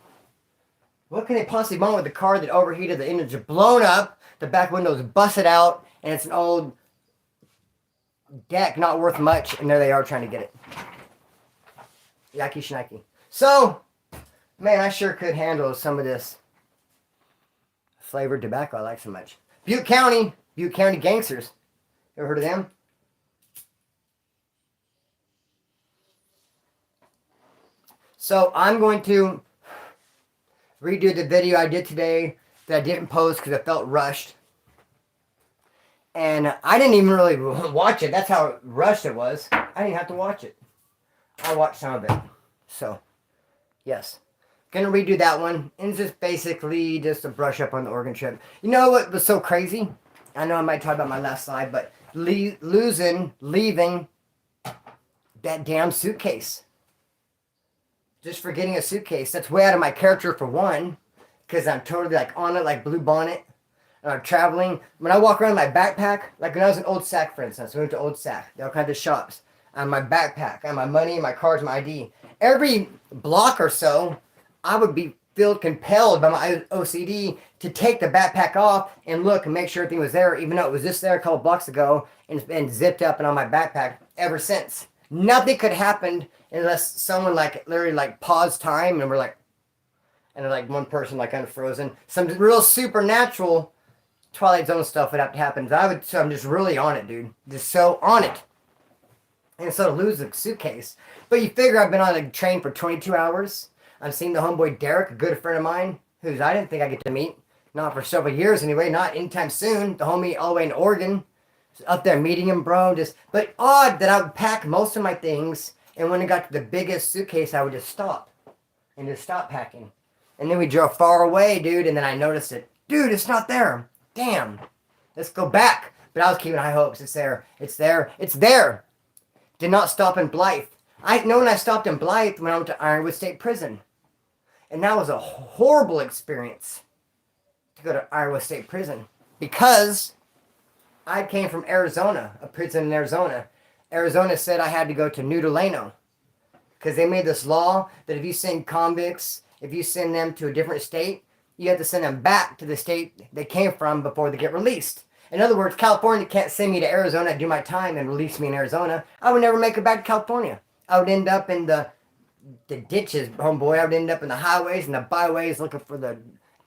What can they possibly want with the car that overheated? The engines are blown up, the back window's busted out, and it's an old deck, not worth much, and there they are trying to get it. Yaki shnikey. So, man, I sure could handle some of this flavored tobacco I like so much. Butte County Gangsters. Ever heard of them? So I'm going to redo the video I did today that I didn't post because I felt rushed. And I didn't even really watch it. That's how rushed it was. I didn't have to watch it. I watched some of it. So, yes. Gonna redo that one. And it's just basically just a brush up on the Oregon trip. You know what was so crazy? I know I might talk about my last slide, but leaving that damn suitcase. Just forgetting a suitcase. That's way out of my character for one. Because I'm totally like on it like Blue Bonnet. And I'm traveling. When I walk around my backpack, like when I was in Old Sac, for instance, we went to Old Sac. All kinds of shops. I have my backpack. I have my money, my cards, my ID. Every block or so, I would be compelled by my OCD to take the backpack off and look and make sure everything was there, even though it was just there a couple blocks ago and it's been zipped up and on my backpack ever since. Nothing could happen unless someone like literally like paused time and we're like, and like one person like unfrozen. Some real supernatural Twilight Zone stuff would have to happen. So I'm just really on it, dude. Just so on it. And so to lose the suitcase. But you figure I've been on a train for 22 hours. I've seen the homeboy Derek, a good friend of mine, who's I didn't think I'd get to meet. Not for several years anyway, not anytime soon. The homie all the way in Oregon. Up there meeting him, bro. But odd that I would pack most of my things, and when it got to the biggest suitcase, I would just stop. And just stop packing. And then we drove far away, dude, and then I noticed it. Dude, it's not there. Damn. Let's go back. But I was keeping high hopes. It's there. It's there. It's there. Did not stop in Blythe. I know when I stopped in Blythe when I went to Ironwood State Prison. And that was a horrible experience to go to Ironwood State Prison. Because I came from Arizona, a prison in Arizona. Arizona said I had to go to New Delano. Because they made this law that if you send convicts, if you send them to a different state, you have to send them back to the state they came from before they get released. In other words, California can't send me to Arizona, do my time, and release me in Arizona. I would never make it back to California. I would end up in the ditches, homeboy. I would end up in the highways and the byways looking for the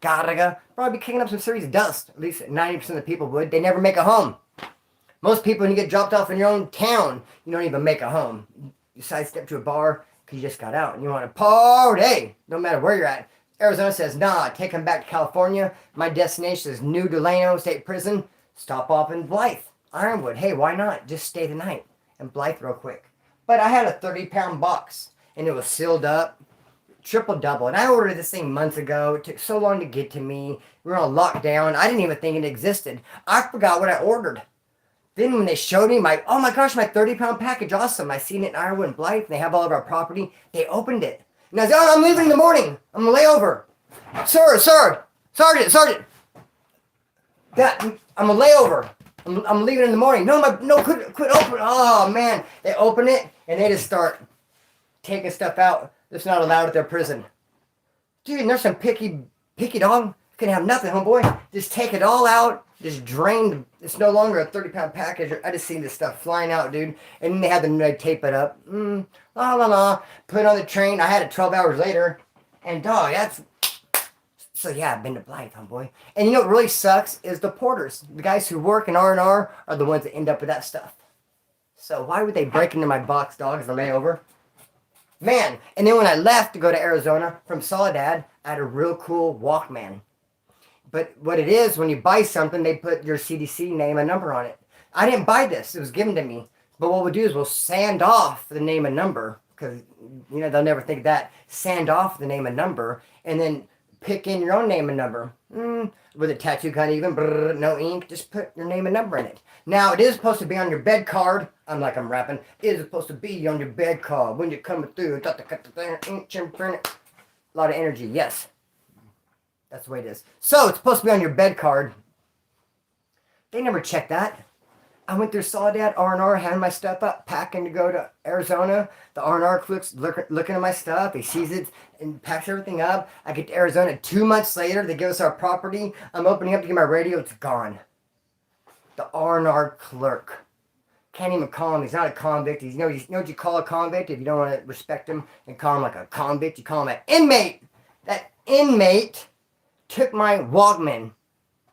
Garaga. Probably be kicking up some serious dust. At least 90% of the people would. They never make a home. Most people, when you get dropped off in your own town, you don't even make a home. You sidestep to a bar because you just got out and you want to party. No matter where you're at. Arizona says, nah, take them back to California. My destination is New Delano State Prison. Stop off in Blythe. Ironwood. Hey, why not? Just stay the night in Blythe real quick. But I had a 30-pound box. And it was sealed up, triple double. And I ordered this thing months ago. It took so long to get to me. We were on lockdown. I didn't even think it existed. I forgot what I ordered. Then when they showed me oh my gosh, my 30-pound package, awesome. I seen it in Ironwood and Blythe. They have all of our property. They opened it. And I said, oh, I'm leaving in the morning. I'm going to lay over. Sergeant. I'm a layover. I'm leaving in the morning. Quit open. Oh man. They open it and they just start taking stuff out that's not allowed at their prison. Dude, and there's some picky dog. Can have nothing, homeboy. Just take it all out. Just drain. It's no longer a 30-pound package. I just seen this stuff flying out, dude. And then they had to tape it up. Put it on the train. I had it 12 hours later. And dog, so yeah, I've been to Blythe, homeboy. And you know what really sucks is the porters. The guys who work in R&R are the ones that end up with that stuff. So why would they break into my box, dog, as a layover? Man, and then when I left to go to Arizona from Soledad, I had a real cool Walkman. But what it is, when you buy something, they put your CDC name and number on it. I didn't buy this. It was given to me. But what we'll do is we'll sand off the name and number. Because, you know, they'll never think of that. Sand off the name and number. And then pick in your own name and number. With a tattoo gun even. No ink. Just put your name and number in it. Now, it is supposed to be on your bed card. I'm rapping. It is supposed to be on your bed card when you're coming through. A lot of energy. Yes. That's the way it is. So it's supposed to be on your bed card. They never checked that. I went through Soledad, R&R, had my stuff up, packing to go to Arizona. The R&R clerk's looking at my stuff. He sees it and packs everything up. I get to Arizona 2 months later. They give us our property. I'm opening up to get my radio. It's gone. The R&R clerk. Can't even call him. He's not a convict. You know what you call a convict if you don't want to respect him and call him like a convict? You call him an inmate. That inmate took my Walkman.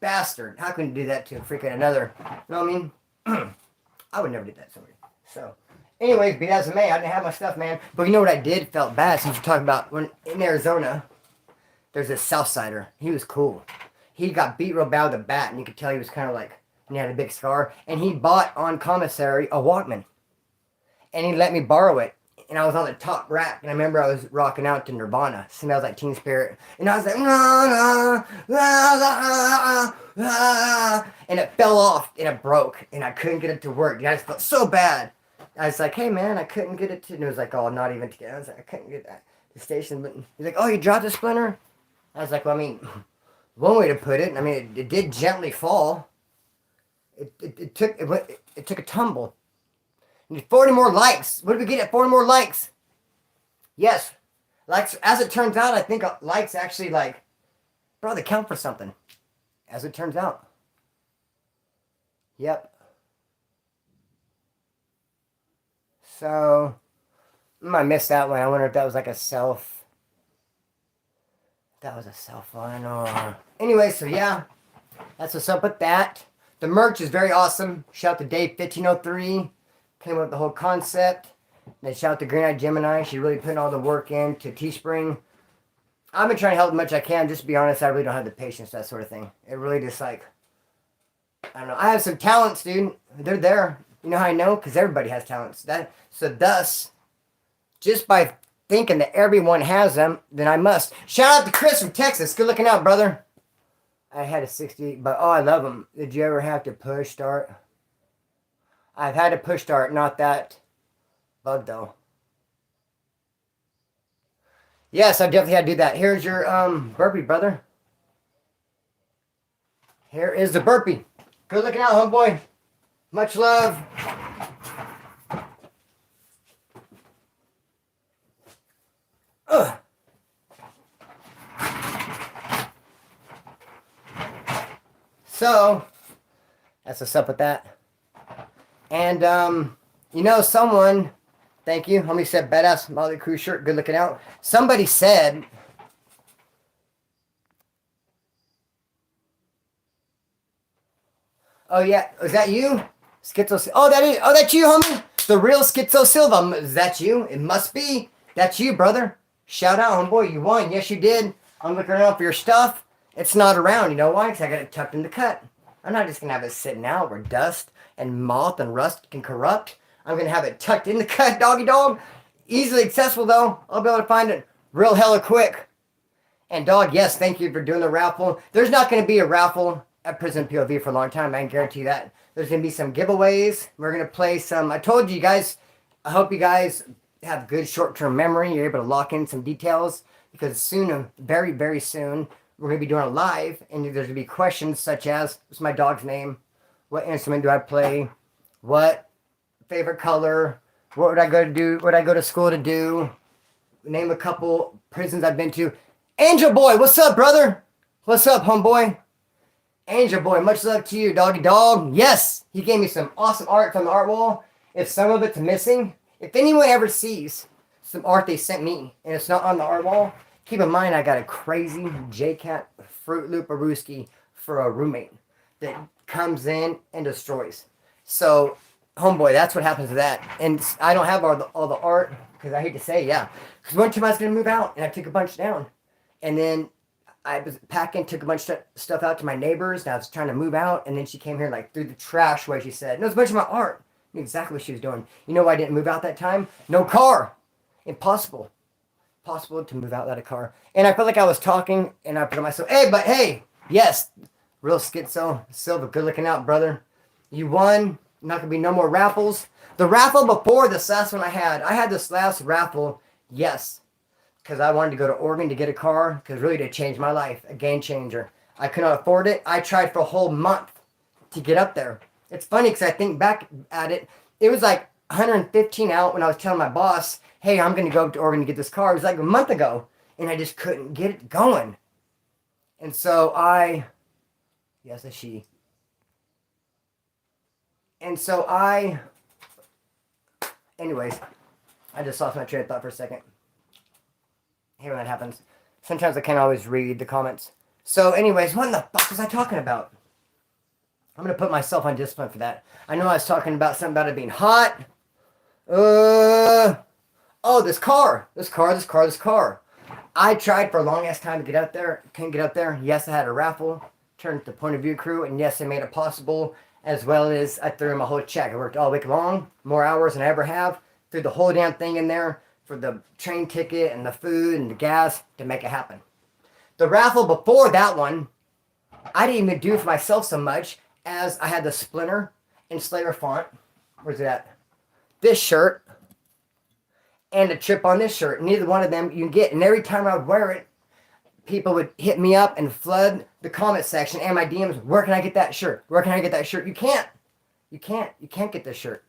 Bastard. How can you do that to freaking another? You know what I mean? I would never do that to somebody. So, anyways, be that as it may, I didn't have my stuff, man. But you know what I did? Felt bad since you're talking about when in Arizona, there's this Southsider. He was cool. He got beat real bad with a bat, and you could tell he was kind of like, and he had a big scar. And he bought on commissary a Walkman. And he let me borrow it. And I was on the top rack, and I remember I was rocking out to Nirvana. Smells like Teen Spirit. And I was like, nah, nah, nah, and it fell off, and it broke, and I couldn't get it to work. And I just felt so bad. I was like, hey, man, I couldn't get it to, and it was like, oh, not even together. I was like, I couldn't get that the station. But he's like, oh, you dropped the splinter? I was like, well, I mean, one way to put it, I mean, it did gently fall. It took a tumble. Need 40 more likes. What did we get at 40 more likes? Yes. Likes, as it turns out, I think likes actually like, bro, they count for something. As it turns out. Yep. So, I missed that one. I wonder if that was like a self. That was a self one or. Anyway, so yeah. That's what's up with that. The merch is very awesome. Shout out to Dave 1503. Came up with the whole concept. Then shout out to Green Eyed Gemini. She really put all the work into Teespring. I've been trying to help as much as I can. Just to be honest, I really don't have the patience, that sort of thing. It really just like, I don't know. I have some talents, dude. They're there. You know how I know? Because everybody has talents. So thus, just by thinking that everyone has them, then I must. Shout out to Chris from Texas. Good looking out, brother. I had a 68, but oh, I love them. Did you ever have to push start? I've had to push start, not that bug though. Yes, I definitely had to do that. Here's your burpee, brother. Here is the burpee. Good looking out, homeboy. Much love. Ugh. So, that's what's up with that. And, you know, someone, thank you, homie said, badass Molly Crew shirt, good looking out. Somebody said, oh yeah, is that you? Schizo, that's you, homie. The real Schizo Silva, is that you? It must be. That's you, brother. Shout out, homeboy, you won. Yes, you did. I'm looking around for your stuff. It's not around. You know why? Because I got it tucked in the cut. I'm not just going to have it sitting out where dust and moth and rust can corrupt. I'm going to have it tucked in the cut, doggy dog. Easily accessible, though. I'll be able to find it real hella quick. And, dog, yes, thank you for doing the raffle. There's not going to be a raffle at Prison POV for a long time. I can guarantee that. There's going to be some giveaways. We're going to play some. I told you guys, I hope you guys have good short-term memory. You're able to lock in some details. Because soon, very, very soon, we're going to be doing a live, and there's going to be questions such as, what's my dog's name? What instrument do I play? What favorite color? What would I go to do? What would I go to school to do? Name a couple prisons I've been to. Angel Boy, what's up, brother? What's up, homeboy? Angel Boy, much love to you, doggy dog. Yes, he gave me some awesome art from the art wall. If some of it's missing, if anyone ever sees some art they sent me, and it's not on the art wall, keep in mind, I got a crazy J-Cat Fruit Loop Aruski for a roommate that comes in and destroys. So, homeboy, that's what happens to that. And I don't have all the art, because I hate to say, yeah. Because one time I was going to move out, and I took a bunch down. And then I was packing, took a bunch of stuff out to my neighbors, and I was trying to move out, and then she came here, like, threw the trash away, she said. No, it's a bunch of my art. I knew exactly what she was doing. You know why I didn't move out that time? No car. Impossible. Possible to move out without a car. And I felt like I was talking, and I put on myself, hey, yes, real Schizo Silva, good looking out, brother. You won. Not gonna be no more raffles. The raffle before this last one I had this last raffle, yes. because I wanted to go to Oregon to get a car because really to change my life, a game changer. I could not afford it. I tried for a whole month to get up there. It's funny because I think back at it, it was like 115 out when I was telling my boss, hey, I'm going to go up to Oregon to get this car. It was like a month ago, and I just couldn't get it going. And so yes, a she. And so anyways, I just lost my train of thought for a second. Hey, when that happens. Sometimes I can't always read the comments. So anyways, what in the fuck was I talking about? I'm going to put myself on discipline for that. I know I was talking about something about it being hot. Oh, this car. I tried for a long ass time to get up there. Couldn't get up there. Yes, I had a raffle. Turned to point of view crew. And yes, I made it possible. As well as I threw in my whole check. I worked all week long. More hours than I ever have. Threw the whole damn thing in there. For the train ticket and the food and the gas to make it happen. The raffle before that one, I didn't even do it for myself so much as I had the Splinter and Slayer font. Where's it at? This shirt and a chip on this shirt. Neither one of them you can get. And every time I would wear it, people would hit me up and flood the comment section and my DMs. Where can I get that shirt? Where can I get that shirt? You can't. You can't get this shirt.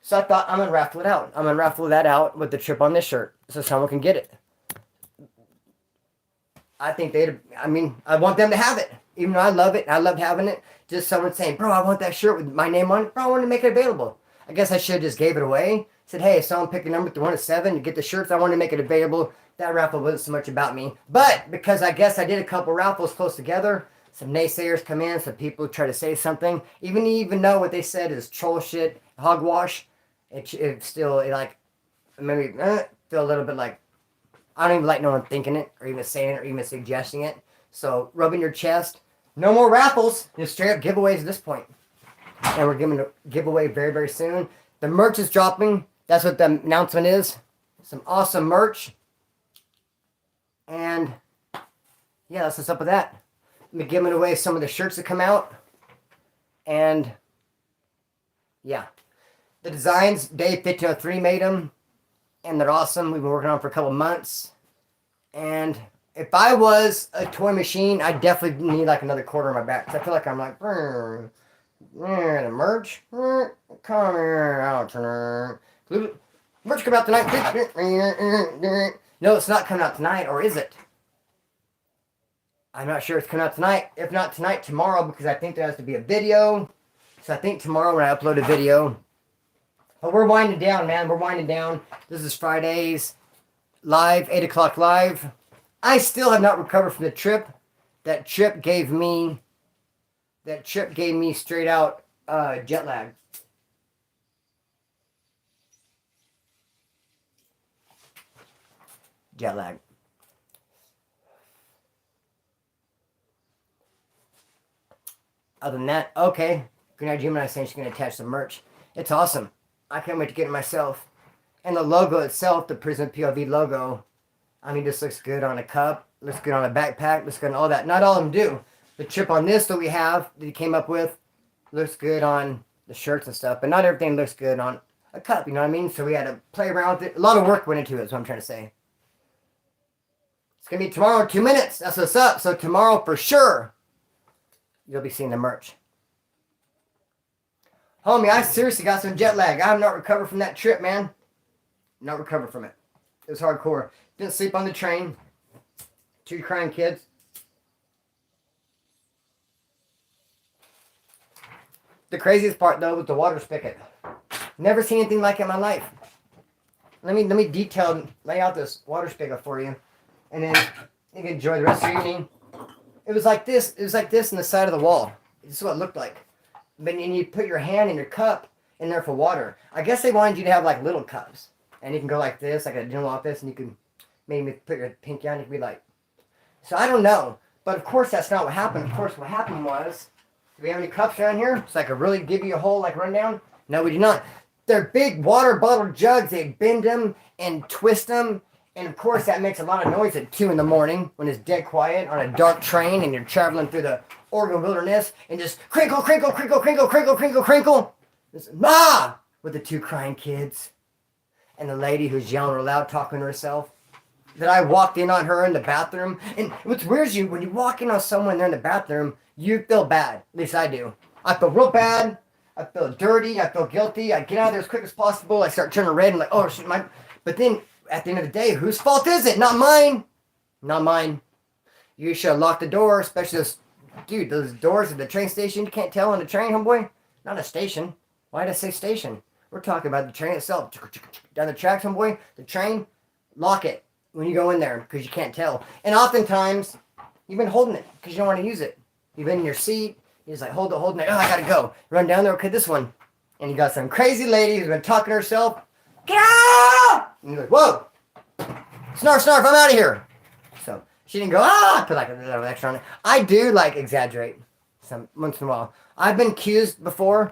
So I thought, I'm going to raffle it out. I'm going to raffle that out with the chip on this shirt so someone can get it. I think I want them to have it. Even though I love it, I loved having it. Just someone saying, bro, I want that shirt with my name on it. Bro, I want to make it available. I guess I should have just gave it away. Said, hey, if someone picked a number through 1 to 7 to get the shirts, I want to make it available. That raffle wasn't so much about me. But because I guess I did a couple raffles close together, some naysayers come in, some people try to say something. Even though what they said is troll shit, hogwash. It still like maybe feel a little bit like I don't even like no one thinking it or even saying it or even suggesting it. So rubbing your chest. No more raffles. Just straight up giveaways at this point. And we're giving a giveaway very, very soon. The merch is dropping. That's what the announcement is. Some awesome merch. And yeah, that's what's up with that. I'm giving away some of the shirts that come out. And yeah. The designs, Dave 1503 made them, and they're awesome. We've been working on them for a couple months. And if I was a toy machine, I definitely need like another quarter in my back. Cause I feel like I'm like, the merch? Come here, Alton. Merch come out tonight. No, it's not coming out tonight, or is it? I'm not sure it's coming out tonight. If not tonight, tomorrow, because I think there has to be a video. So I think tomorrow when I upload a video. But we're winding down, man. We're winding down. This is Friday's live, 8 o'clock live. I still have not recovered from the trip. That trip gave me straight out jet lag. Jet lag. Other than that, okay. Good night, Gemini saying she's going to attach some merch. It's awesome. I can't wait to get it myself. And the logo itself, the Prison POV logo, I mean, this looks good on a cup, looks good on a backpack, looks good on all that. Not all of them do. The chip on this that we have, that he came up with, looks good on the shirts and stuff, but not everything looks good on a cup, you know what I mean? So we had to play around with it. A lot of work went into it, is what I'm trying to say. It's going to be tomorrow in 2 minutes. That's what's up. So tomorrow, for sure, you'll be seeing the merch. Homie, I seriously got some jet lag. I have not recovered from that trip, man. Not recovered from it. It was hardcore. Didn't sleep on the train. 2 crying kids. The craziest part, though, was the water spigot. Never seen anything like it in my life. Let me lay out this water spigot for you. And then you can enjoy the rest of your evening. It was like this. It was like this in the side of the wall. This is what it looked like. But then you put your hand in your cup in there for water. I guess they wanted you to have like little cups. And you can go like this, like a dental office, and you can maybe put your pinky on it. It could be like. So I don't know. But of course that's not what happened. Of course what happened was, do we have any cups around here? So I could really give you a whole like rundown? No, we do not. They're big water bottle jugs. They bend them and twist them. And of course that makes a lot of noise at 2 in the morning when it's dead quiet on a dark train and you're traveling through the Oregon wilderness and just crinkle, crinkle, crinkle, crinkle, crinkle, crinkle, crinkle. Just, Ma! With the 2 crying kids. And the lady who's yelling real loud, talking to herself. that I walked in on her in the bathroom. And what's weird is when you walk in on someone, they're in the bathroom, you feel bad. At least I do. I feel real bad. I feel dirty. I feel guilty. I get out of there as quick as possible. I start turning red and like, oh, shit, But then at the end of the day, whose fault is it? Not mine. Not mine. You should have locked the door, especially those doors at the train station. You can't tell on the train, homeboy. Not a station. Why did I say station? We're talking about the train itself. Down the tracks, homeboy. The train, lock it when you go in there because you can't tell. And oftentimes, you've been holding it because you don't want to use it. You've been in your seat. You're just like, hold it. Oh, I got to go. Run down there. Okay, this one. And you got some crazy lady who's been talking to herself. Get out! And you're like, whoa. Snarf, I'm out of here. So she didn't go, put like a little extra on it. I do like exaggerate once in a while. I've been accused before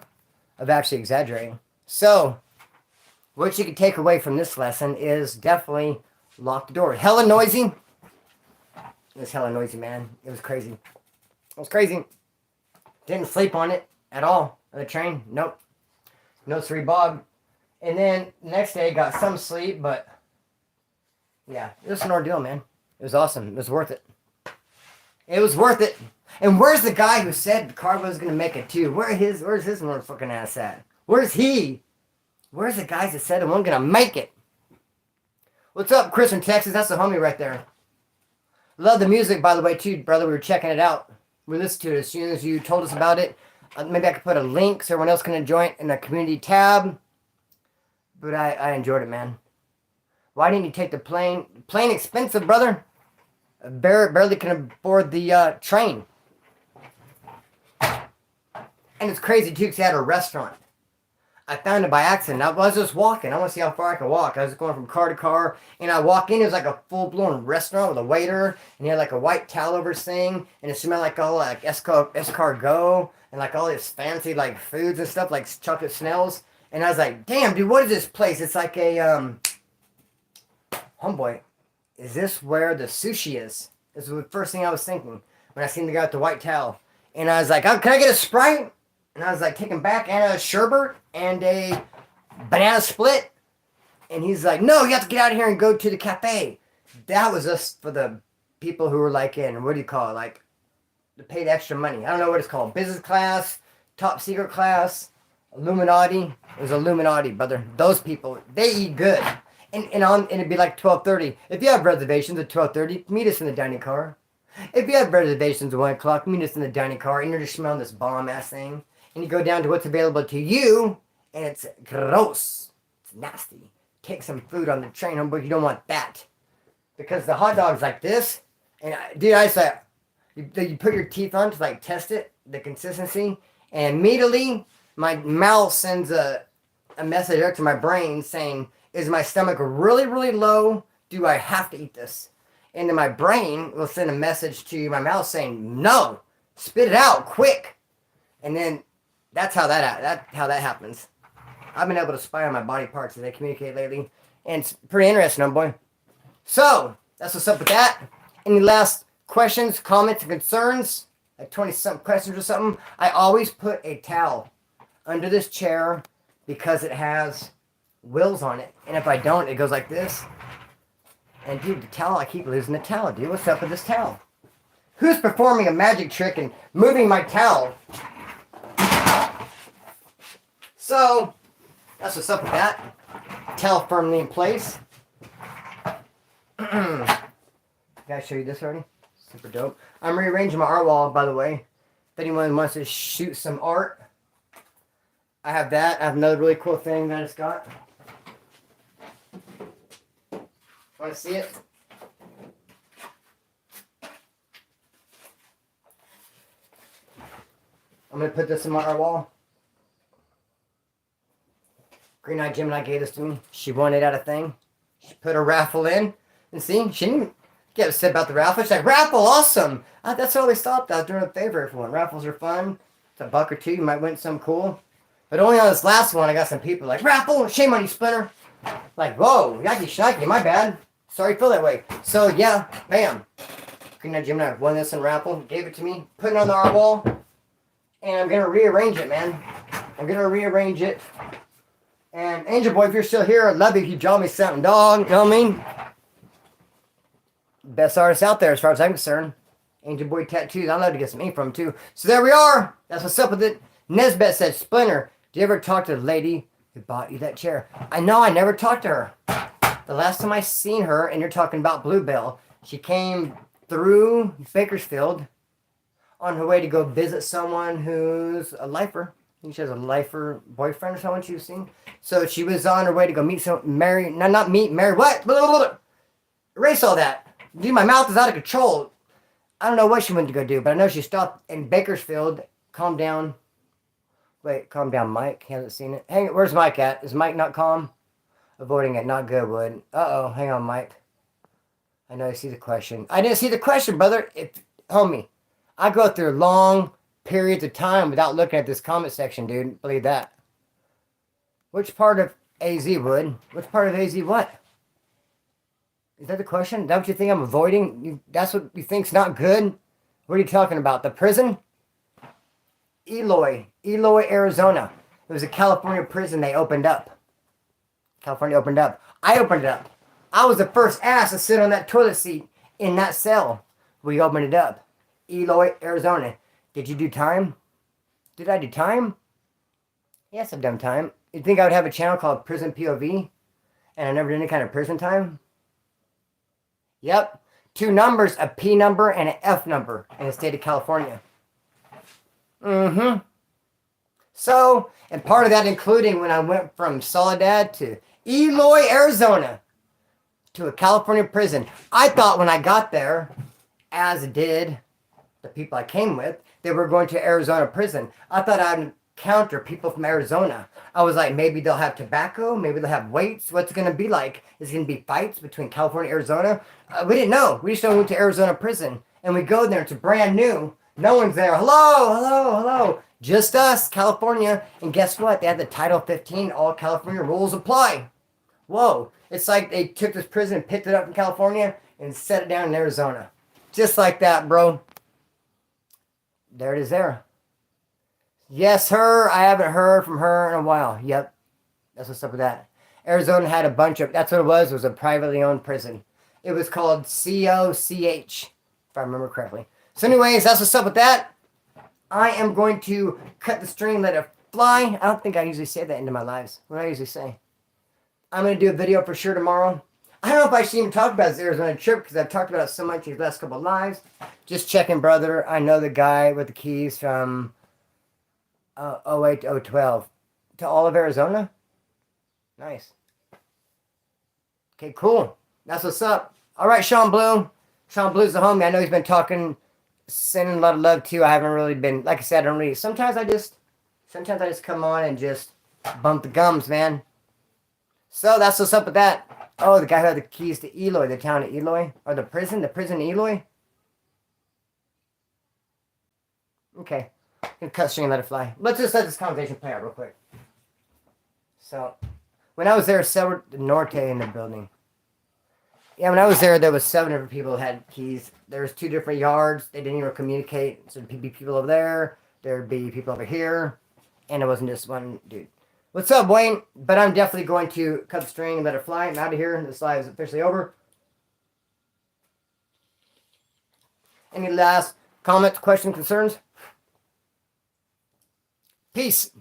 of actually exaggerating. So, what you can take away from this lesson is definitely lock the door. Hella noisy. It was hella noisy, man. It was crazy. It was crazy. Didn't sleep on it at all. On the train. Nope. No siree Bob. And then the next day got some sleep, but yeah, it was an ordeal, man. It was awesome. It was worth it. It was worth it. And where's the guy who said the car was gonna make it too? Where's his motherfucking ass at? Where's he? Where's the guys that said it wasn't gonna make it? What's up, Chris from Texas? That's the homie right there. Love the music, by the way, too, brother. We were checking it out. We listened to it as soon as you told us about it. Maybe I could put a link so everyone else can enjoy it in the community tab. But I enjoyed it, man. Why didn't you take the plane? Plane expensive, brother. Barely can afford the train. And it's crazy, too, because they had a restaurant. I found it by accident. I was just walking. I want to see how far I could walk. I was going from car to car, and I walk in. It was like a full-blown restaurant with a waiter, and he had like a white towel over his thing, and it smelled like all like escargot, and like all this fancy like foods and stuff, like chocolate snails. And I was like, damn, dude, what is this place? It's like a, homeboy, is this where the sushi is? This was the first thing I was thinking when I seen the guy with the white towel. And I was like, oh, can I get a Sprite? And I was like, taking back and a sherbet and a banana split. And he's like, no, you have to get out of here and go to the cafe. That was just for the people who were like in, what do you call it? Like, they paid extra money. I don't know what it's called. Business class, top secret class, Illuminati. It was Illuminati, brother. Those people, they eat good. And it'd be like 12:30. If you have reservations at 12:30, meet us in the dining car. If you have reservations at 1 o'clock, meet us in the dining car. And you're just smelling this bomb-ass thing. And you go down to what's available to you, and it's gross. It's nasty. Take some food on the train, homeboy. You don't want that. Because the hot dog's like this. And, dude, I said, you put your teeth on to, like, test it, the consistency. And immediately, my mouth sends a message out to my brain saying, is my stomach really, really low? Do I have to eat this? And then my brain will send a message to my mouth saying, no, spit it out, quick. And then that's how that happens. I've been able to spy on my body parts as they communicate lately. And it's pretty interesting, homeboy. So, that's what's up with that. Any last questions, comments, and concerns? Like 20-something questions or something? I always put a towel under this chair because it has wheels on it. And if I don't, it goes like this. And dude, the towel, I keep losing the towel, dude. What's up with this towel? Who's performing a magic trick and moving my towel? So, that's what's up with that. Towel firmly in place. Did I show you this already? Super dope. I'm rearranging my art wall, by the way. If anyone wants to shoot some art, I have that. I have another really cool thing that I just got. Want to see it? I'm going to put this in my art wall. Green Eyed Gemini gave this to me. She wanted out a thing. She put a raffle in. And see, she didn't get upset about the raffle. She's like, raffle, awesome. That's what I always thought. I was doing a favor for everyone. Raffles are fun. It's a buck or two. You might win something cool. But only on this last one, I got some people like, raffle, shame on you, Splinter. Like, whoa, yaki shaki, my bad. Sorry you feel that way. So, yeah, bam. Green Eyed Gemini won this in raffle. Gave it to me. Put it on the art wall. And I'm going to rearrange it, man. I'm going to rearrange it. And Angel Boy, if you're still here, I'd love you if you draw me something, dog. You know what I mean? Best artist out there as far as I'm concerned. Angel Boy Tattoos. I'd love to get some ink from him too. So there we are. That's what's up with it. Nesbeth said, Splinter, do you ever talk to the lady who bought you that chair? I know, I never talked to her. The last time I seen her, and you're talking about Bluebell, she came through Bakersfield on her way to go visit someone who's a lifer. I think she has a lifer boyfriend or someone she's seen. So she was on her way to go meet marry, what? Blah, blah, blah. Erase all that. Dude, my mouth is out of control. I don't know what she went to go do, but I know she stopped in Bakersfield. Calm down. Wait, calm down, Mike. He hasn't seen it. Hang it. Where's Mike at? Is Mike not calm? Avoiding it. Not good, Wood. Uh-oh. Hang on, Mike. I know I see the question. I didn't see the question, brother. Homie, I go through long periods of time without looking at this comment section, dude. Believe that. Which part of AZ, Wood? Which part of AZ what? Is that the question? Is that what you think I'm avoiding? That's what you think's not good? What are you talking about? The prison? Eloy, Arizona. It was a California prison they opened up. California opened up. I opened it up. I was the first ass to sit on that toilet seat in that cell. We opened it up. Eloy, Arizona. Did you do time? Did I do time? Yes, I've done time. You think I would have a channel called Prison POV? And I never did any kind of prison time? Yep. 2 numbers, a P number and an F number in the state of California. Mm-hmm. So, and part of that including when I went from Soledad to Eloy, Arizona, to a California prison. I thought when I got there, as did the people I came with, they were going to Arizona prison. I thought I'd encounter people from Arizona. I was like, maybe they'll have tobacco, maybe they'll have weights. What's it going to be like? Is it going to be fights between California and Arizona? We didn't know. We just know we went to Arizona prison. And we go there, it's brand new. No one's there. Hello. Just us, California. And guess what? They had the Title 15, all California rules apply. Whoa. It's like they took this prison and picked it up in California and set it down in Arizona. Just like that, bro. There it is there. Yes, her. I haven't heard from her in a while. Yep. That's what's up with that. Arizona had a bunch of, that's what it was a privately owned prison. It was called COCH, if I remember correctly. So anyways, that's what's up with that. I am going to cut the string, let it fly. I don't think I usually say that into my lives. What do I usually say? I'm going to do a video for sure tomorrow. I don't know if I should even talk about this Arizona trip because I've talked about it so much these last couple of lives. Just checking, brother. I know the guy with the keys from 08 to 012 to all of Arizona. Nice. Okay, cool. That's what's up. All right, Sean Blue. Sean Blue's the homie. I know he's been talking, sending a lot of love too. I haven't really been, like I said, I don't really. Sometimes I just come on and just bump the gums, man. So that's what's up with that. Oh, the guy who had the keys to Eloy, the town of Eloy, or the prison Eloy. Okay, I'm gonna cut string and let it fly. Let's just let this conversation play out real quick. So, when I was there, several Norte in the building. Yeah, when I was there was 7 different people who had keys. There was 2 different yards. They didn't even communicate. So there'd be people over there. There'd be people over here. And it wasn't just one dude. What's up, Wayne? But I'm definitely going to cut the string and let it fly. I'm out of here. This live is officially over. Any last comments, questions, concerns? Peace.